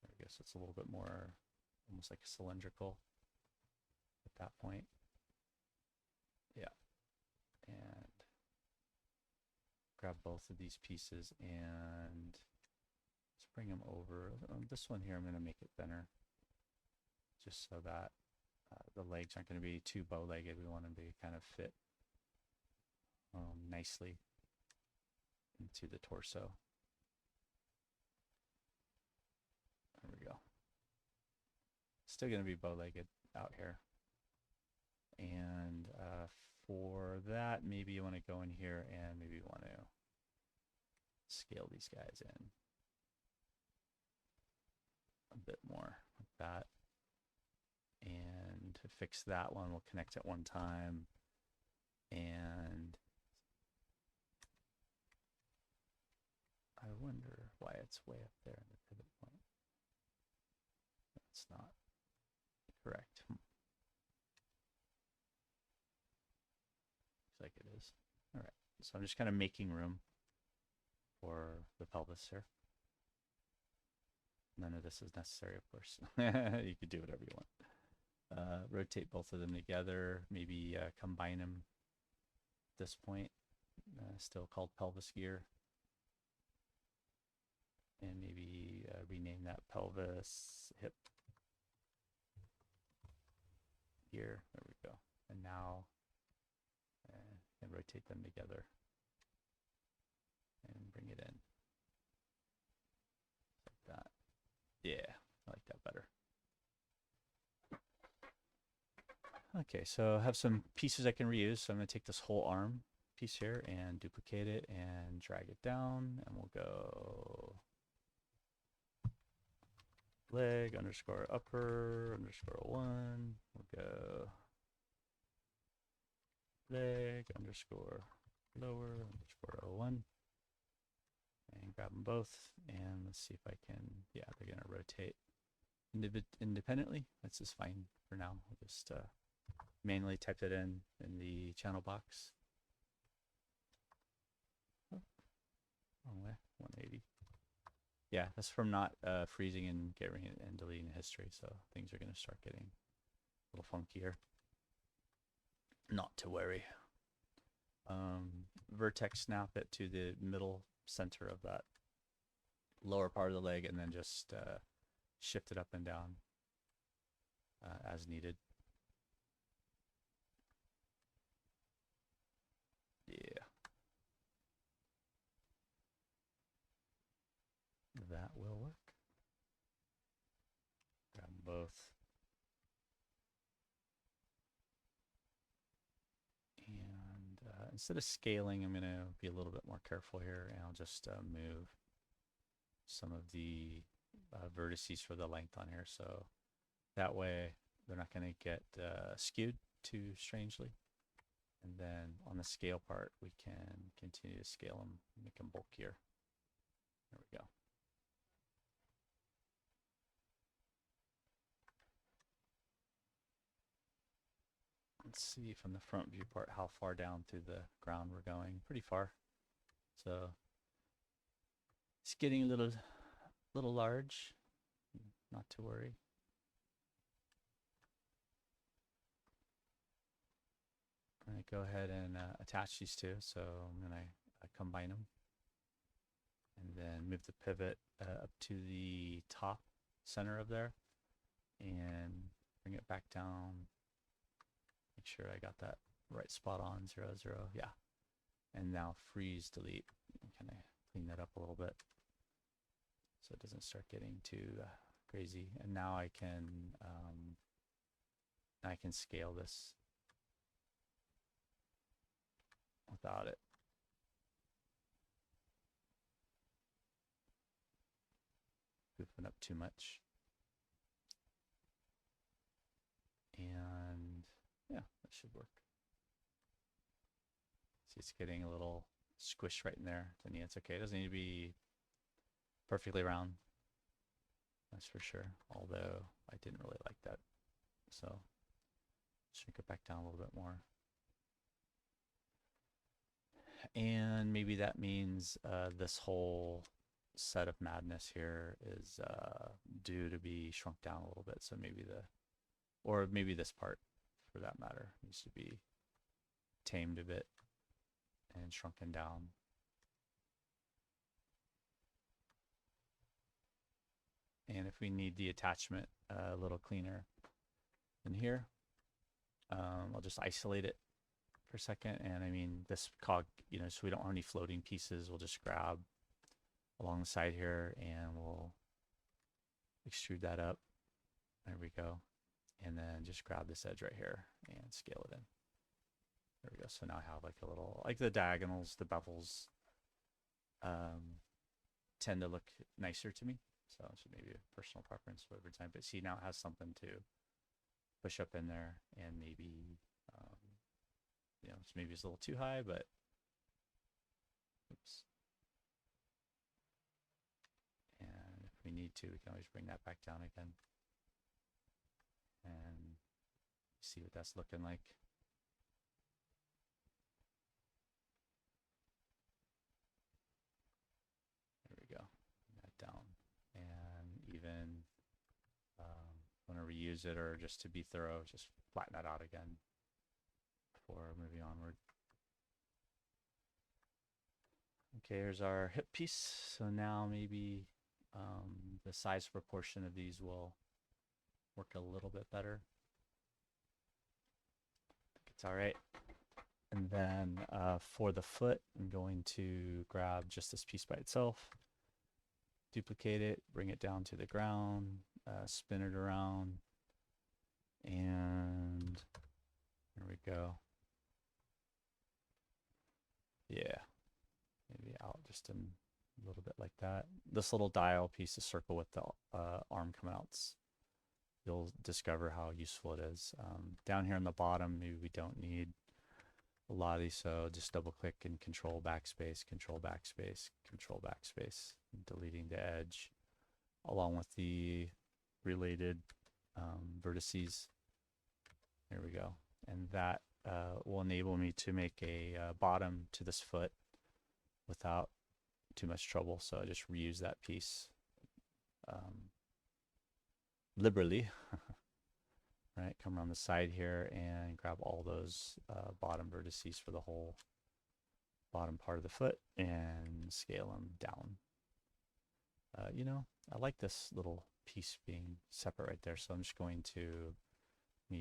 There we go, so it's a little bit more almost like cylindrical at that point. Yeah. And grab both of these pieces and let's bring them over. This one here, I'm going to make it thinner just so that the legs aren't going to be too bow-legged. We want them to kind of fit nicely into the torso. There we go. Still going to be bow-legged out here. And for that, maybe you want to go in here and maybe you want to scale these guys in a bit more like that. And to fix that one, we'll connect it one time. And I wonder why it's way up there in the pivot point. That's not correct. Looks like it is. All right, so I'm just kind of making room for the pelvis here. None of this is necessary, of course. You could do whatever you want. Rotate both of them together, maybe combine them at this point, still called pelvis gear. And maybe rename that pelvis hip gear. There we go. And now and rotate them together and bring it in like that. Yeah, I like that better. Okay, so I have some pieces I can reuse. So I'm going to take this whole arm piece here and duplicate it and drag it down, and we'll go leg underscore upper underscore 1. We'll go leg underscore lower underscore 01. And grab them both, and let's see if I can, yeah, they're going to rotate independently. That's just fine for now. I'll just manually type it in the channel box. Oh, wrong way, 180. Yeah, that's from not freezing and getting it and deleting history, so things are going to start getting a little funkier. Not to worry. Vertex snap it to the middle center of that lower part of the leg, and then just shift it up and down as needed. Yeah. That will work. Grab them both. And instead of scaling, I'm going to be a little bit more careful here, and I'll just move some of the vertices for the length on here, so that way they're not going to get skewed too strangely. And then on the scale part, we can continue to scale them, make them bulkier. There we go. Let's see from the front view part how far down through the ground we're going. Pretty far. So it's getting a little large. Not to worry. I'm going to go ahead and attach these two. So I'm going to combine them. And then move the pivot up to the top center of there. And bring it back down. Make sure I got that right spot on, 0, 0. Yeah. And now freeze, delete. Kind of clean that up a little bit so it doesn't start getting too crazy. And now I can scale this without it. Goofing up too much. And yeah, that should work. See, it's getting a little squished right in there. Then yeah, it's okay. It doesn't need to be perfectly round. That's for sure. Although I didn't really like that. So shrink it back down a little bit more. And maybe that means this whole set of madness here is due to be shrunk down a little bit. So maybe maybe this part, for that matter, needs to be tamed a bit and shrunken down. And if we need the attachment a little cleaner in here, I'll just isolate it for a second. And I mean, this cog, so we don't have any floating pieces, we'll just grab along the side here and we'll extrude that up. There we go. And then just grab this edge right here and scale it in. There we go. So now I have like a little, like the diagonals, the bevels tend to look nicer to me. So it's maybe a personal preference over time. But see, now it has something to push up in there, and maybe, maybe it's a little too high, but oops. And if we need to, we can always bring that back down again and see what that's looking like. There we go. Bring that down. And even want to reuse it, or just to be thorough, just flatten that out again before moving onward. Okay, here's our hip piece. So now maybe the size proportion of these will work a little bit better. I think it's all right. And then for the foot, I'm going to grab just this piece by itself, duplicate it, bring it down to the ground, spin it around, and There we go. Yeah, maybe out just a little bit like that. This little dial piece, the circle with the arm coming out, you'll discover how useful it is. Down here on the bottom, maybe we don't need a lot of these, so just double click and control backspace, control backspace, control backspace, deleting the edge along with the related vertices. There we go. And that will enable me to make a bottom to this foot without too much trouble. So I just reuse that piece liberally. Right, come around the side here and grab all those bottom vertices for the whole bottom part of the foot and scale them down. You know, I like this little piece being separate right there, so I'm just going to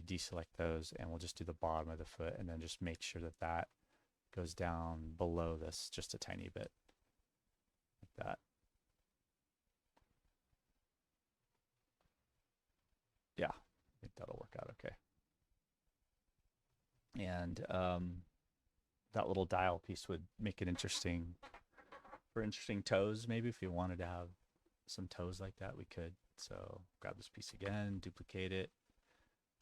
deselect those and we'll just do the bottom of the foot and then just make sure that that goes down below this just a tiny bit, like that. Yeah, I think that'll work out okay. And that little dial piece would make it interesting for interesting toes. Maybe if you wanted to have some toes like that, we could. So grab this piece again, duplicate it,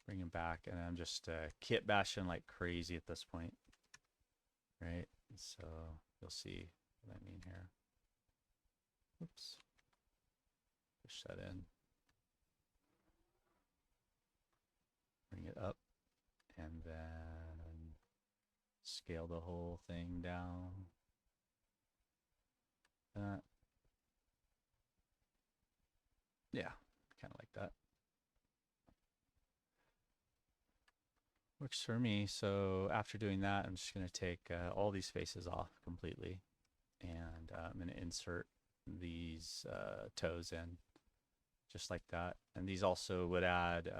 bring them back, and I'm just kit bashing like crazy at this point, right? So you'll see what I mean here. Oops, push that in, bring it up, and then scale the whole thing down. That. Yeah, kind of like that. Works for me. So after doing that, I'm just going to take all these faces off completely. And I'm going to insert these toes in just like that. And these also would add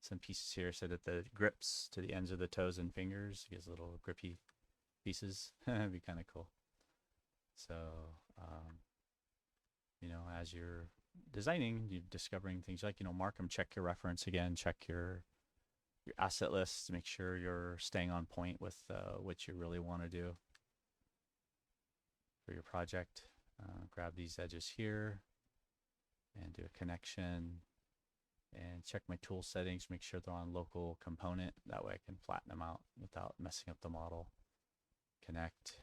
some pieces here so that the grips to the ends of the toes and fingers gives little grippy pieces. It'd be kind of cool. So, you know, as you're designing, you're discovering things like, you know, mark them, check your reference again, check your asset lists, make sure you're staying on point with what you really want to do for your project. Grab these edges here and do a connection and check my tool settings, make sure they're on local component. That way I can flatten them out without messing up the model. Connect.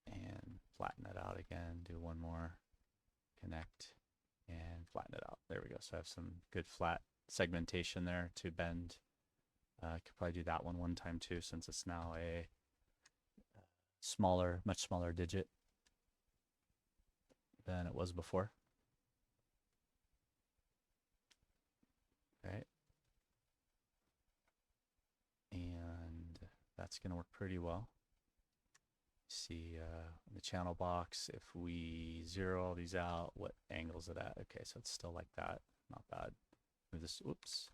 And flatten that out again, do one more, connect, and flatten it out. There we go. So I have some good flat segmentation there to bend. I could probably do that one time too, since it's now a smaller, much smaller digit than it was before. Right. And that's going to work pretty well. See in the channel box, if we zero all these out, what angle is it at? Okay, so it's still like that. Not bad. Move this, oops.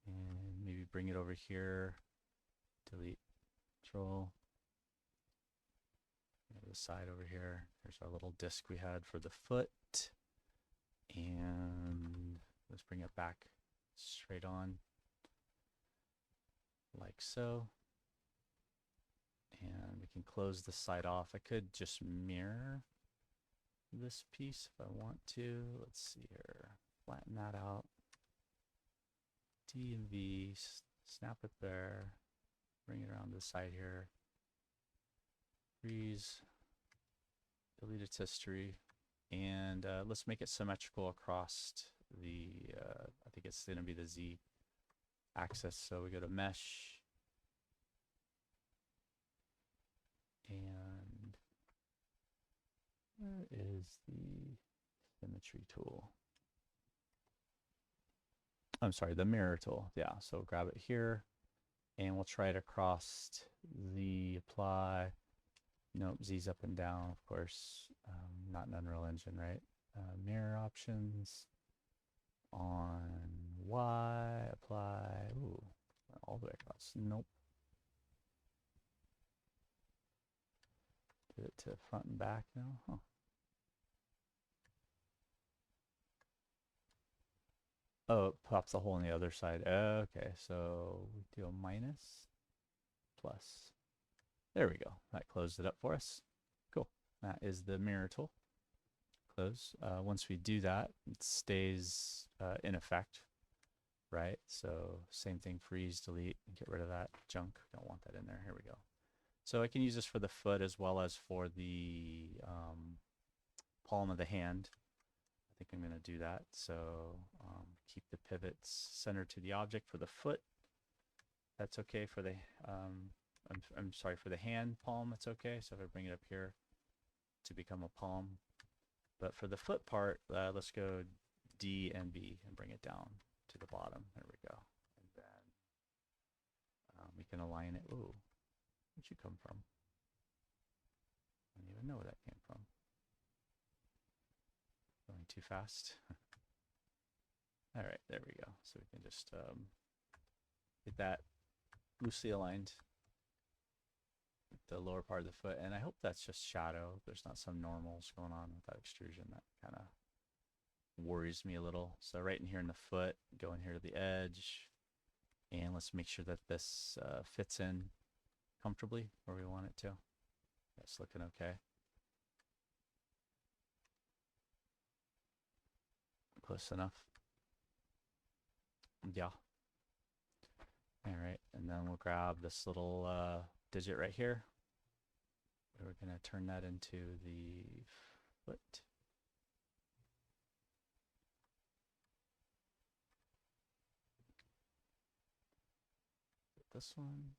And maybe bring it over here. Delete, control. The side over here. There's our little disc we had for the foot. And let's bring it back straight on. Like so. And we can close the side off. I could just mirror this piece if I want to. Let's see here. Flatten that out. D and V, snap it there. Bring it around to the side here. Freeze. Delete its history. And let's make it symmetrical across the, I think it's going to be the Z axis. So we go to Mesh. And where is the symmetry tool? I'm sorry, the mirror tool. Yeah, so grab it here and we'll try it across the apply. Nope, Z's up and down, of course. Not an Unreal Engine, right? Mirror options on Y, apply. Ooh, all the way across. Nope. Do it to front and back now. Huh. Oh, it pops a hole on the other side. Okay, so we do a minus, plus. There we go. That closed it up for us. Cool. That is the mirror tool. Close. Once we do that, it stays in effect, right? So same thing, freeze, delete, get rid of that junk. Don't want that in there. Here we go. So I can use this for the foot as well as for the palm of the hand. I think I'm going to do that. So keep the pivots centered to the object for the foot. That's okay for the, I'm sorry, for the hand palm, it's okay. So if I bring it up here to become a palm. But for the foot part, let's go D and B and bring it down to the bottom. There we go. And then we can align it. Ooh, where'd you come from? I don't even know where that came from. Going too fast. All right, there we go. So we can just get that loosely aligned with the lower part of the foot. And I hope that's just shadow. There's not some normals going on with that extrusion. That kind of worries me a little. So right in here in the foot, go in here to the edge. And let's make sure that this fits in comfortably where we want it to. That's looking okay. Close enough. Yeah. All right, and then we'll grab this little digit right here. We're going to turn that into the foot. This one.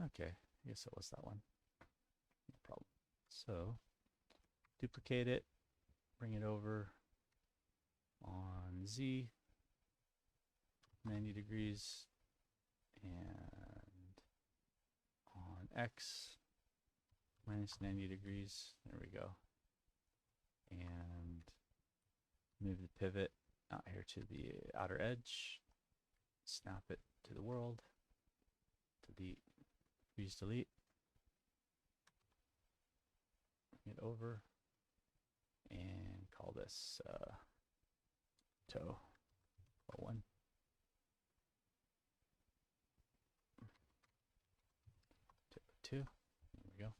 Okay, I guess it was that one. No problem. So duplicate it, bring it over on Z, 90 degrees, and on X, minus 90 degrees. There we go. And move the pivot out here to the outer edge, snap it to the world, delete, freeze, delete, bring it over, and call this toe 1. Toe 2. There we go.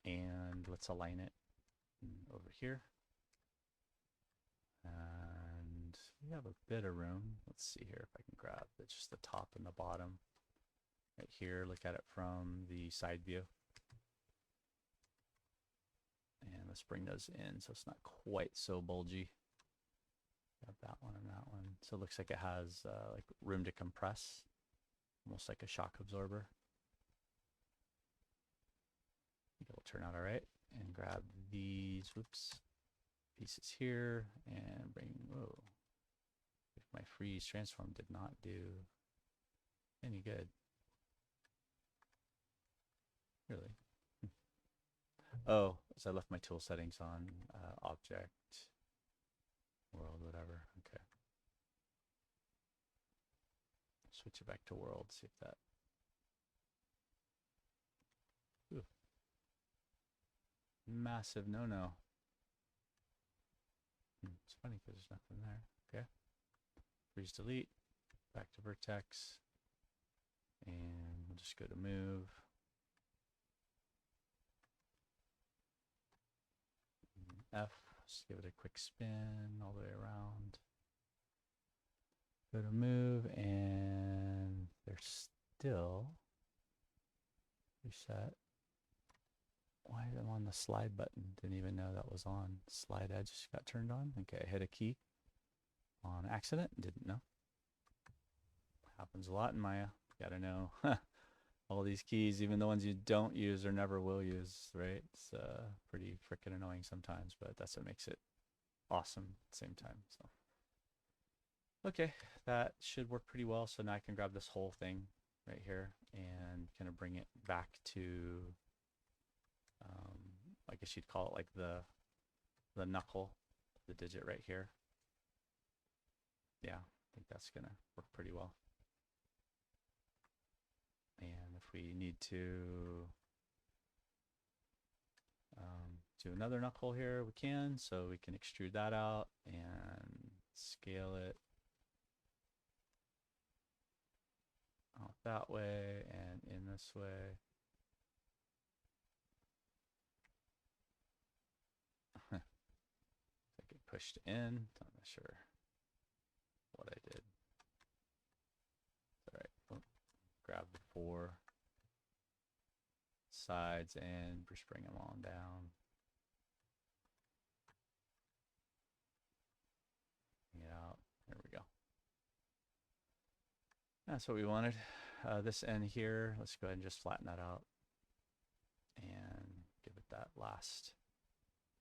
And let's align it over here. And we have a bit of room. Let's see here if I can grab just the top and the bottom. Right here, look at it from the side view. And let's bring those in so it's not quite so bulgy. Got that one and that one. So it looks like it has like room to compress, almost like a shock absorber. I think it'll turn out all right. And grab these, whoops, pieces here and bring, whoa. If my freeze transform did not do any good. Really? Oh, so I left my tool settings on object, world, whatever. Okay. Switch it back to world, see if that. Ooh. Massive no-no. It's funny because there's nothing there. Okay. Freeze delete, back to vertex, and we'll just go to move. F, just give it a quick spin all the way around. Go to move, and they're still reset. Why am I on the slide button? Didn't even know that was on. Slide edge got turned on. Okay, I hit a key on accident. Didn't know. Happens a lot in Maya. Gotta know all these keys, even the ones you don't use or never will use, right? It's pretty freaking annoying sometimes, but that's what makes it awesome at the same time. So, okay, that should work pretty well. So now I can grab this whole thing right here and kind of bring it back to, I guess you'd call it like the knuckle, the digit right here. Yeah, I think that's gonna work pretty well. And if we need to do another knuckle here. We can, so we can extrude that out and scale it out that way and in this way. I get pushed in. I'm not sure what I did. All right. Oh, grab the 4 sides and just bring them on down. Bring it out. There we go. That's what we wanted. This end here, let's go ahead and just flatten that out and give it that last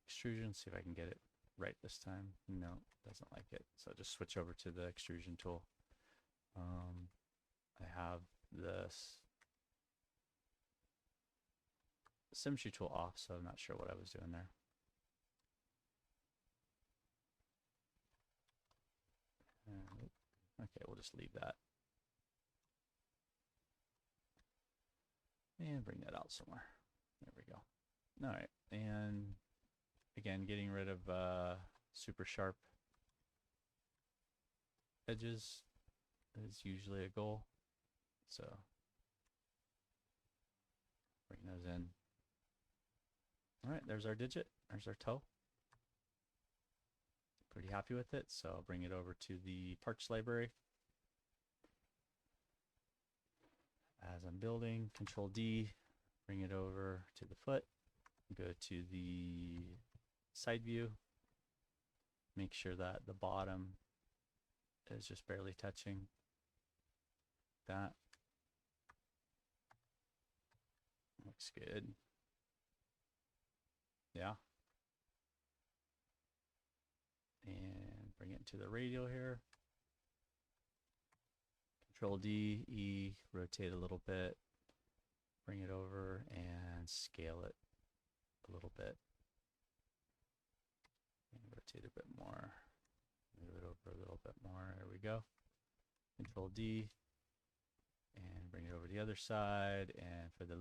extrusion. See if I can get it right this time. No, doesn't like it. So just switch over to the extrusion tool. I have this symmetry tool off, so I'm not sure what I was doing there. Okay, we'll just leave that. And bring that out somewhere. There we go. All right, and again, getting rid of super sharp edges is usually a goal. So bring those in. All right, there's our digit. There's our toe. Pretty happy with it, so I'll bring it over to the parts library. As I'm building, Control D, bring it over to the foot, go to the side view, make sure that the bottom is just barely touching that. Looks good. Yeah. And bring it into the radial here. Control D, E, rotate a little bit, bring it over and scale it a little bit. And rotate a bit more, move it over a little bit more, there we go. Control D, and bring it over the other side, and for the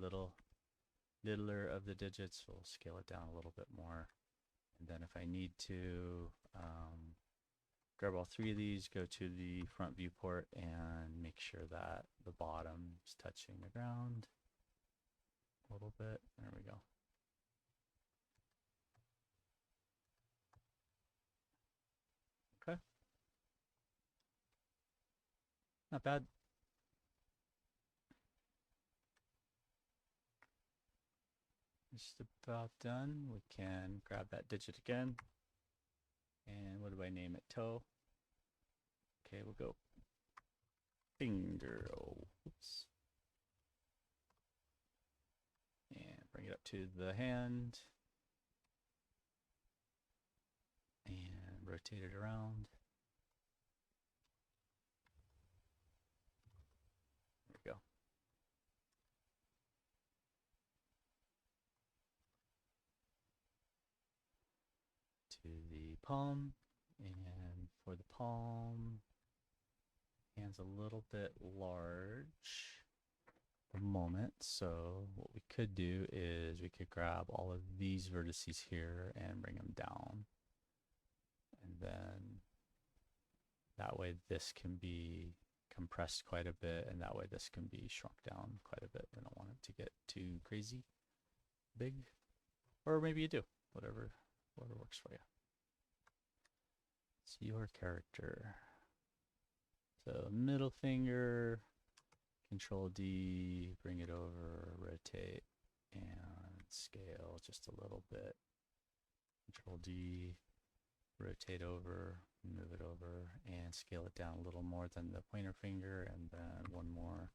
littler of the digits, we'll scale it down a little bit more. And then if I need to, grab all 3 of these, go to the front viewport and make sure that the bottom is touching the ground a little bit. There we go. Okay. Not bad. Just about done. We can grab that digit again. And what do I name it? Toe. Okay, we'll go finger. Oh, oops. And bring it up to the hand. And rotate it around. There we go. To the palm, and for the palm, hand's a little bit large at the moment, so what we could do is we could grab all of these vertices here and bring them down, and then that way this can be compressed quite a bit, and that way this can be shrunk down quite a bit. We don't want it to get too crazy big, or maybe you do, whatever works for you. It's your character. So middle finger, Control D, bring it over, rotate, and scale just a little bit. Control D, rotate over, move it over, and scale it down a little more than the pointer finger, and then one more.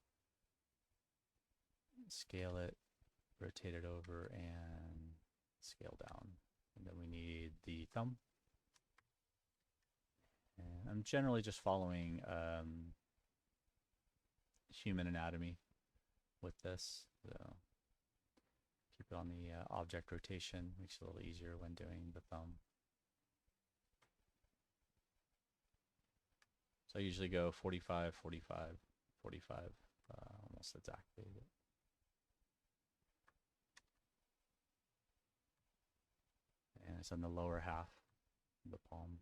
Scale it, rotate it over, and scale down. And then we need the thumb. And I'm generally just following human anatomy with this. So keep it on the object rotation, makes it a little easier when doing the thumb. So I usually go 45, 45, 45, almost exactly. and it's on the lower half of the palm,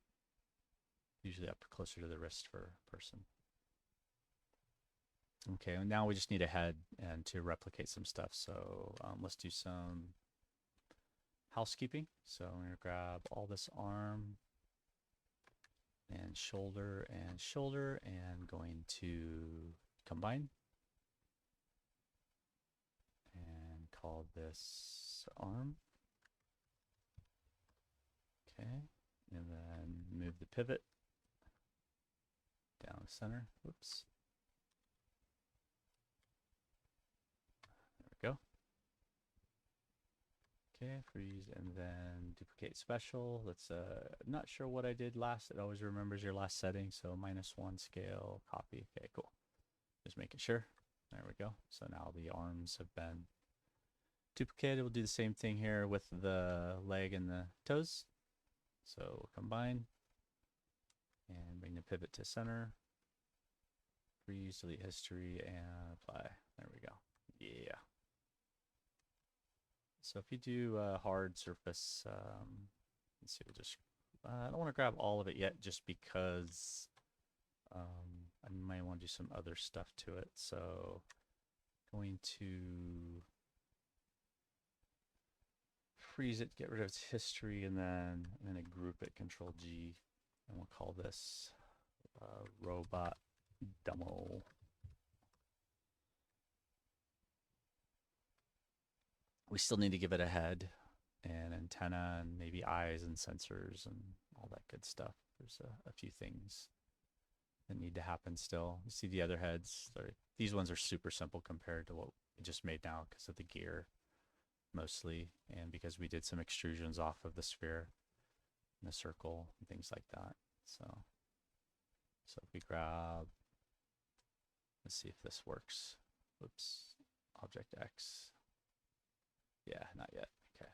usually up closer to the wrist for a person. Okay, and now we just need a head and to replicate some stuff. So let's do some housekeeping. So I'm going to grab all this arm and shoulder and going to combine and call this arm. Okay, and then move the pivot down the center. Whoops. There we go. Okay, freeze and then duplicate special. Let's I'm not sure what I did last. It always remembers your last setting, so -1 scale, copy. Okay, cool. Just making sure. There we go. So now the arms have been duplicated. We'll do the same thing here with the leg and the toes. So we'll combine and bring the pivot to center. Freeze, delete history, and apply. There we go. Yeah. So if you do a hard surface, let's see, we'll just, I don't want to grab all of it yet just because I might want to do some other stuff to it. So going to freeze it, get rid of its history, and then I'm going to group it, Control G, and we'll call this robot demo. We still need to give it a head and antenna and maybe eyes and sensors and all that good stuff. There's a few things that need to happen still. You see the other heads. These ones are super simple compared to what we just made now because of the gear mostly, and because we did some extrusions off of the sphere and the circle and things like that. So if we grab, let's see if this works. Whoops, Object X. Yeah, not yet. Okay.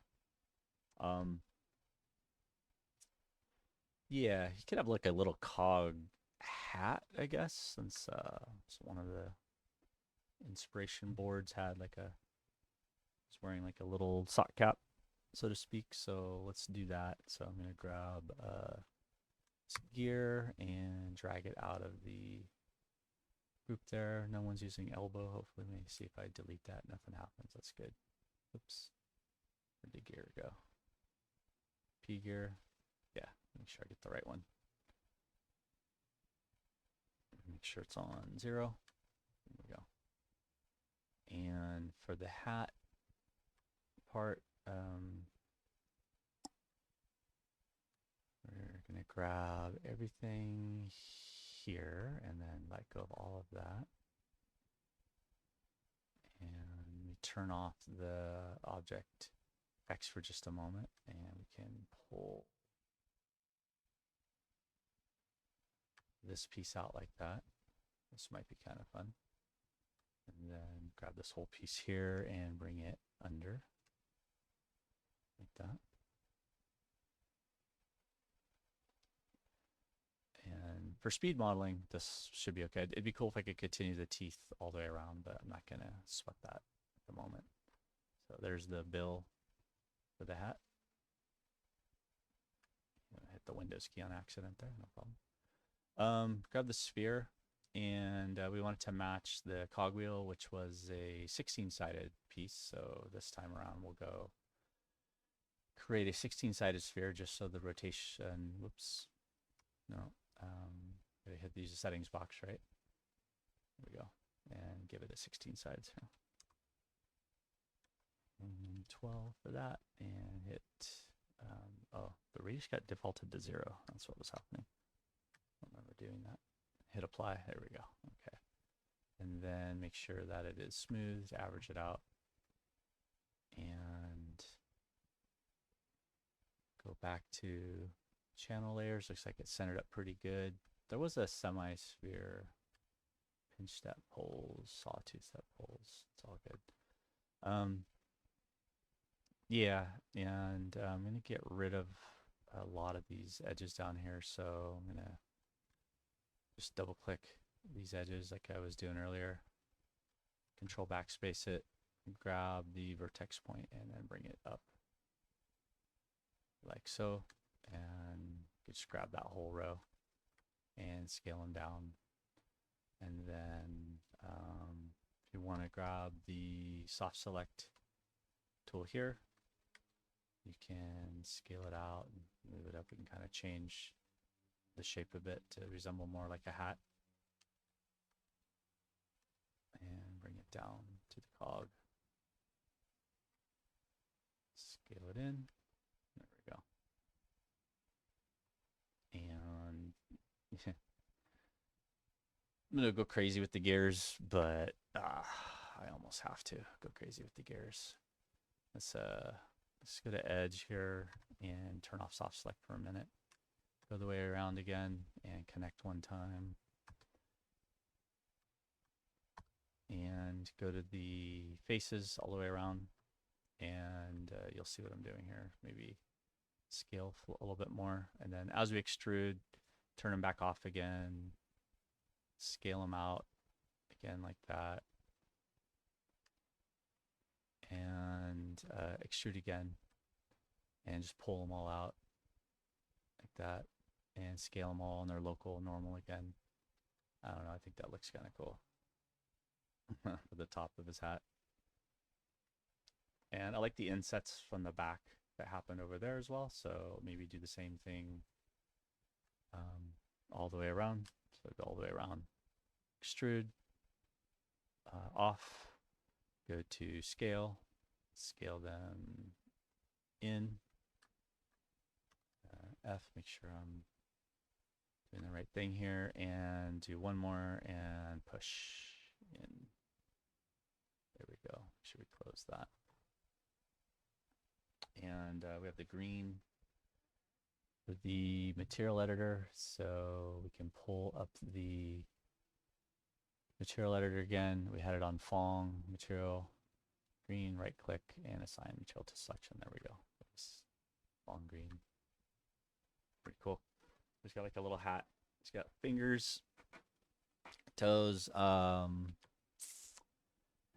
Yeah, you could have like a little cog hat, I guess, since one of the inspiration boards had like it's wearing like a little sock cap, so to speak. So let's do that. So I'm gonna grab gear and drag it out of the group there. No one's using elbow. Hopefully, maybe see if I delete that. Nothing happens. That's good. Oops. Where'd the gear go? P gear. Yeah, make sure I get the right one. Make sure it's on 0. There we go. And for the hat part, we're going to grab everything here and then let go of all of that. And we turn off the object X for just a moment, and we can pull this piece out like that. This might be kind of fun. And then grab this whole piece here and bring it under like that. And for speed modeling, this should be okay. It'd be cool if I could continue the teeth all the way around, but I'm not going to sweat that at the moment. So there's the bill for the hat. I hit the Windows key on accident there, no problem. Grab the sphere, and we want it to match the cogwheel, which was a 16-sided piece. So this time around, we'll go create a 16-sided sphere just so the rotation, whoops, no, gotta hit the settings box, right? There we go, and give it a 16 sides here. And 12 for that, and hit, oh, the radius got defaulted to 0. That's what was happening. I remember doing that. Hit apply, there we go, okay. And then make sure that it is smooth, average it out, and go back to channel layers. Looks like it's centered up pretty good. There was a semi-sphere, pinch step poles, sawtooth step poles. It's all good. Yeah, and I'm gonna get rid of a lot of these edges down here. So I'm gonna just double click these edges like I was doing earlier. Control backspace it, grab the vertex point, and then bring it up like like so, and you just grab that whole row and scale them down. And then if you want to grab the soft select tool here, you can scale it out and move it up. We can kind of change the shape a bit to resemble more like a hat. And bring it down to the cog. Scale it in. There we go. And I'm going to go crazy with the gears, but I almost have to go crazy with the gears. Let's go to edge here and turn off soft select for a minute. Go the way around again and connect one time. And go to the faces all the way around, and you'll see what I'm doing here. Maybe scale a little bit more, and then as we extrude, turn them back off again, scale them out again like that, and extrude again, and just pull them all out like that, and scale them all on their local normal again. I don't know, I think that looks kind of cool. For the top of his hat. And I like the insets from the back that happened over there as well, so maybe do the same thing all the way around. So go all the way around, extrude, off, go to scale, scale them in, F, make sure I'm doing the right thing here, and do one more and push in. There we go. Make sure we close that. And we have the green for the material editor, so we can pull up the material editor again. We had it on Phong material, green, right click, and assign material to selection. There we go. Phong green. Pretty cool. He's got like a little hat. He's got fingers, toes.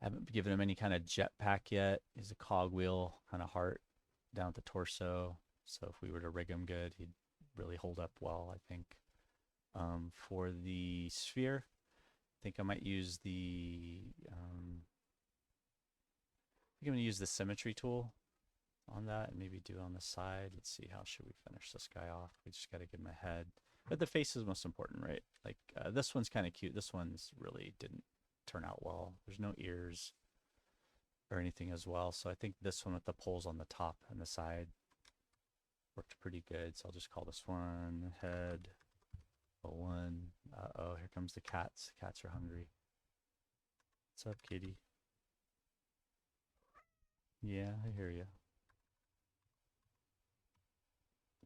Haven't given him any kind of jetpack yet. He's a cogwheel kind of heart down at the torso. So if we were to rig him good, he'd really hold up well, I think. For the sphere, I think I might use the I'm going to use the symmetry tool on that and maybe do it on the side. Let's see, how should we finish this guy off? We just got to give him a head. But the face is most important, right? Like this one's kind of cute. This one's really didn't turn out well. There's no ears or anything as well. So I think this one with the poles on the top and the side worked pretty good. So I'll just call this one head 01. Uh-oh, here comes the cats. Cats are hungry. What's up, kitty? Yeah, I hear you.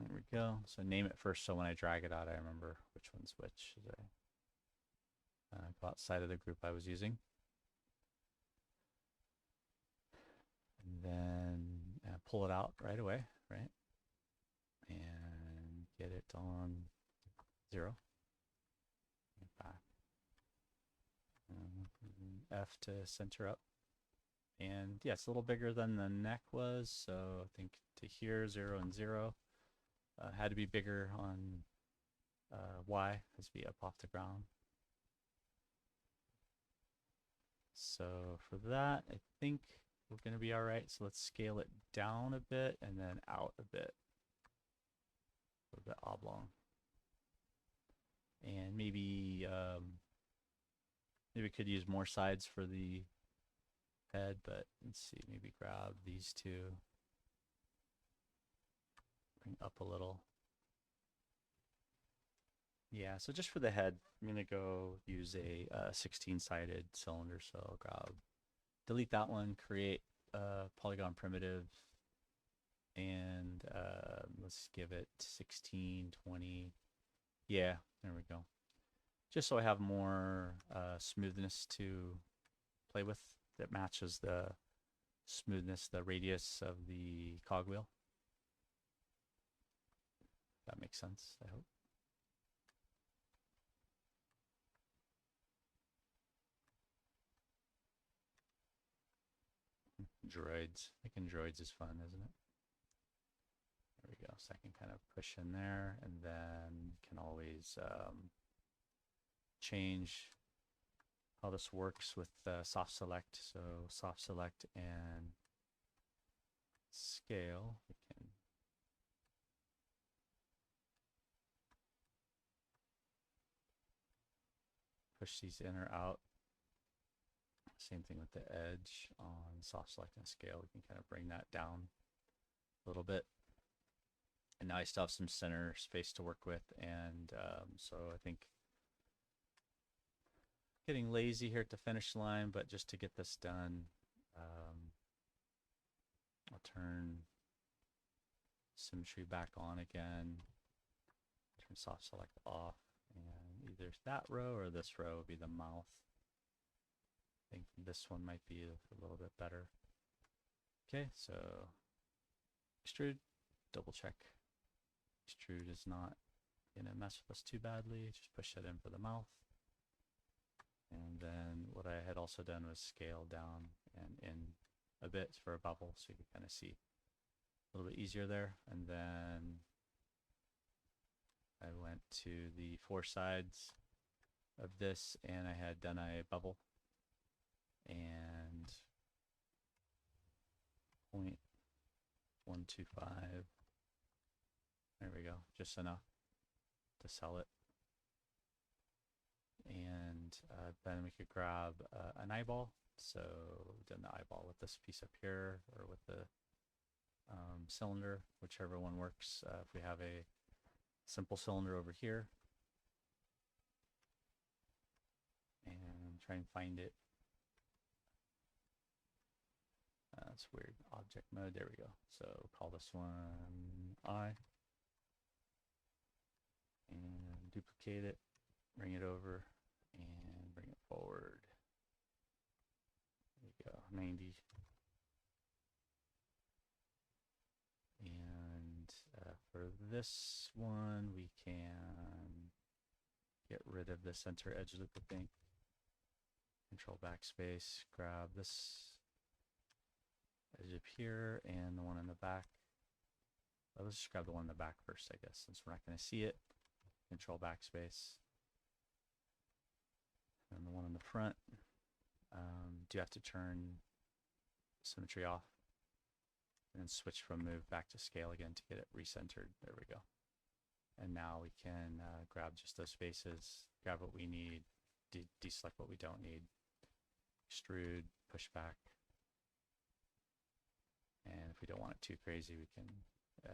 There we go. So name it first, so when I drag it out, I remember which one's which. Should I go outside of the group I was using? And then pull it out right away, right? And get it on 0. Back. F to center up. And yeah, it's a little bigger than the neck was, so I think to here, 0 and 0. Had to be bigger on Y, has to be up off the ground. So for that, I think we're going to be all right. So let's scale it down a bit and then out a bit. A little bit oblong. And maybe maybe we could use more sides for the head, but let's see, maybe grab these two. Bring up a little. Yeah, so just for the head, I'm going to go use a 16-sided cylinder. So I'll grab, delete that one, create a polygon primitive, and let's give it 16, 20. Yeah, there we go. Just so I have more smoothness to play with that matches the smoothness, the radius of the cogwheel. That makes sense, I hope. Droids. Making droids is fun, isn't it? There we go. So I can kind of push in there, and then can always change how this works with soft select. So soft select and scale. We can push these in or out. Same thing with the edge on soft select and scale. We can kind of bring that down a little bit. And now I still have some center space to work with. And so I think getting lazy here at the finish line, but just to get this done, I'll turn symmetry back on again, turn soft select off, and either that row or this row will be the mouth. I think this one might be a little bit better. Okay, so extrude, double check. Extrude is not gonna mess with us too badly. Just push that in for the mouth. And then what I had also done was scale down and in a bit for a bubble, so you can kind of see a little bit easier there. And then I went to the 4 sides of this, and I had done a bubble and 0.125. There we go, just enough to sell it. And then we could grab an eyeball. So we've done the eyeball with this piece up here, or with the cylinder, whichever one works. If we have a simple cylinder over here, and try and find it. That's weird. Object mode. There we go. So we'll call this one I, and duplicate it, bring it over, and bring it forward. There we go. 90. And for this one, we can get rid of the center edge loop, I think. Control backspace, grab this edge up here and the one in the back. Well, let's just grab the one in the back first, I guess, since we're not going to see it. Control backspace. And the one in the front. Do have to turn symmetry off and switch from move back to scale again to get it recentered. There we go. And now we can grab just those spaces, grab what we need, deselect what we don't need, extrude, push back. And if we don't want it too crazy, we can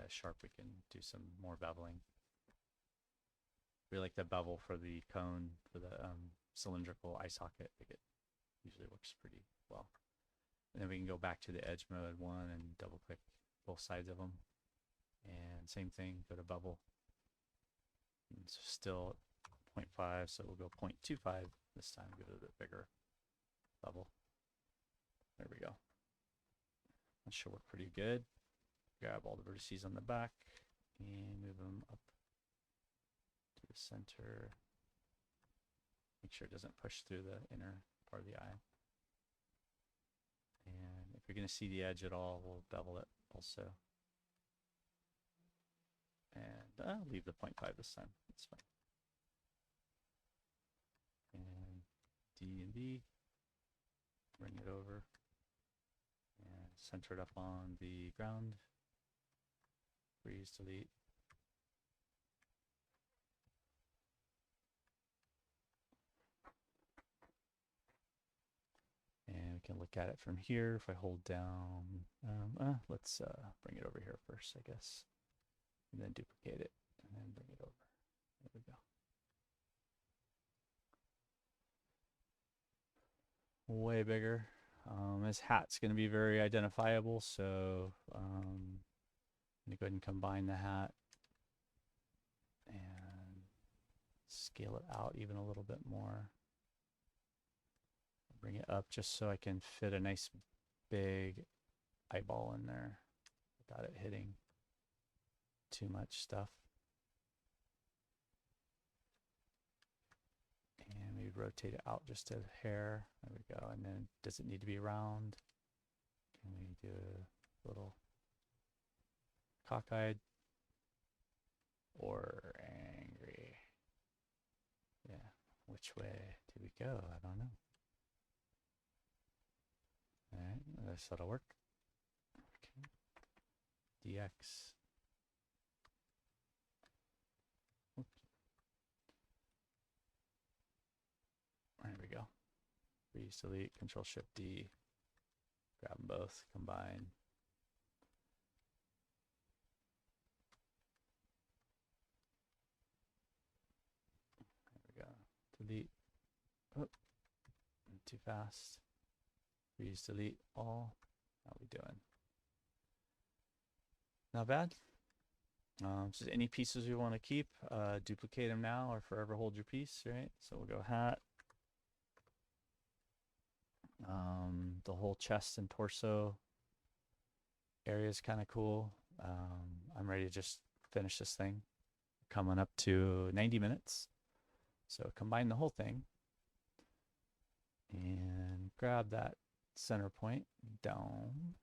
sharp, we can do some more beveling. We like the bevel for the cone, for the cylindrical eye socket. I think it usually works pretty well. And then we can go back to the edge mode one and double click both sides of them. And same thing, go to bubble. And it's still 0.5, so we'll go 0.25 this time, give it a bit bigger bubble. There we go. That should work pretty good. Grab all the vertices on the back and move them up to the center. Make sure it doesn't push through the inner part of the eye. And if you're going to see the edge at all, we'll bevel it also. And I'll leave the 0.5 this time. That's fine. And D and B, bring it over and center it up on the ground. Freeze, delete. And we can look at it from here. If I hold down, let's bring it over here first, I guess. And then duplicate it, and then bring it over. There we go. Way bigger. This hat's going to be very identifiable, so I'm going to go ahead and combine the hat and scale it out even a little bit more. Bring it up just so I can fit a nice big eyeball in there without it hitting too much stuff. And we rotate it out just a hair. There we go. And then does it need to be round? Can we do a little cockeyed? or angry. Yeah, which way do we go? I don't know. All right, this ought to work. Okay. DX. Oops. There we go. Freeze, delete, Control Shift D. Grab them both, combine. There we go. Delete. Oh, too fast. Freeze, delete all. How we doing? Not bad. So any pieces we want to keep, duplicate them now or forever hold your piece, right? So we'll go hat. The whole chest and torso area is kind of cool. I'm ready to just finish this thing. Coming up to 90 minutes. So combine the whole thing and grab that center point down.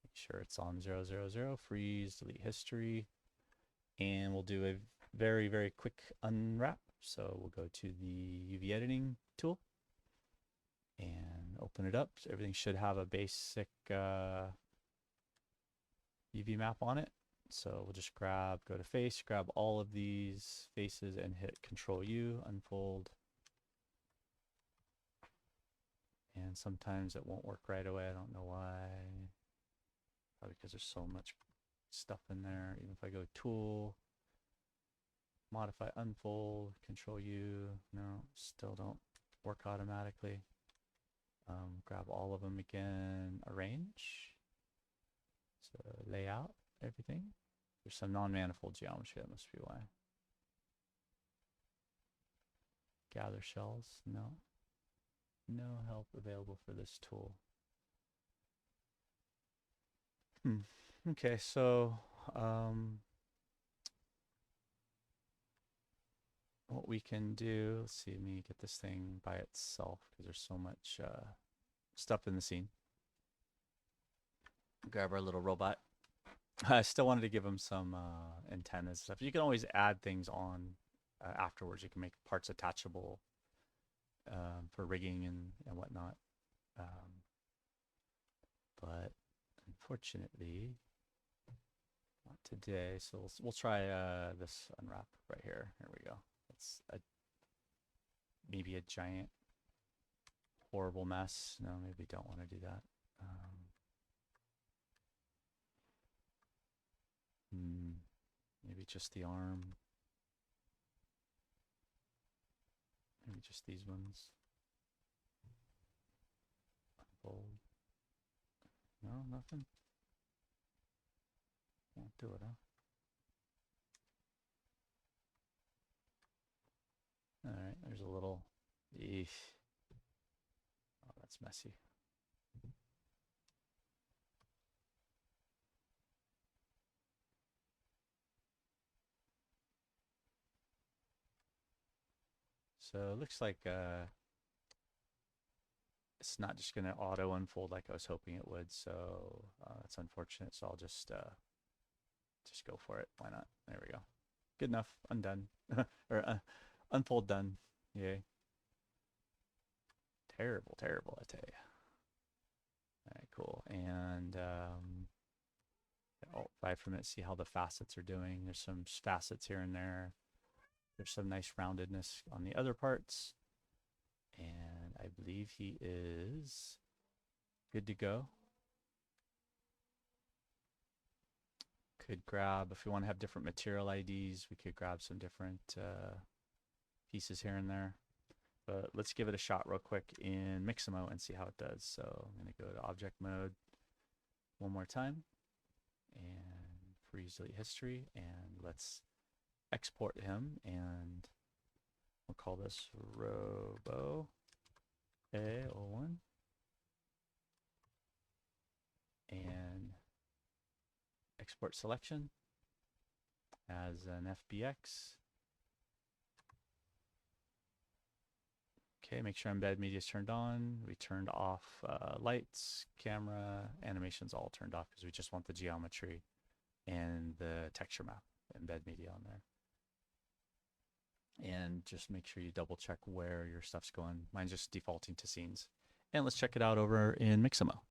Make sure it's on 0, 0, 0. Freeze, delete history. And we'll do a very, very quick unwrap. So we'll go to the UV editing tool and open it up. So everything should have a basic UV map on it. So we'll just go to face, grab all of these faces and hit Control U, unfold. And sometimes it won't work right away. I don't know why. Probably because there's so much stuff in there. Even if I go Tool, Modify, Unfold, Control U, no, still don't work automatically. Grab all of them again, Arrange. So layout, everything. There's some non-manifold geometry, that must be why. Gather shells, no. No help available for this tool. Okay, so what we can do, let's see, let me get this thing by itself because there's so much stuff in the scene. Grab our little robot. I still wanted to give him some antennas stuff. You can always add things on afterwards. You can make parts attachable for rigging and whatnot. But unfortunately, not today. So we'll try this unwrap right here. Here we go. It's maybe a giant horrible mess. No, maybe we don't want to do that. Maybe just the arm. Maybe just these ones. Unfold. No, nothing. Won't do it, huh? All right, there's a little. Eesh. Oh, that's messy. So it looks like it's not just going to auto unfold like I was hoping it would. So that's unfortunate. So I'll just go for it. Why not? There we go. Good enough. Undone. Or unfold done. Yay. Terrible, terrible, I tell you. All right, cool. And Alt 5 for a minute, see how the facets are doing. There's some facets here and there. There's some nice roundedness on the other parts. And I believe he is good to go. Could grab, if we want to have different material IDs, we could grab some different pieces here and there. But let's give it a shot real quick in Mixamo and see how it does. So I'm going to go to object mode one more time and freeze delete history, and let's export him, and we'll call this Robo A01 and export selection as an FBX. Okay, make sure embed media is turned on. We turned off lights, camera, animations all turned off because we just want the geometry and the texture map. embed media on there. And just make sure you double check where your stuff's going. Mine's just defaulting to scenes. And let's check it out over in Mixamo.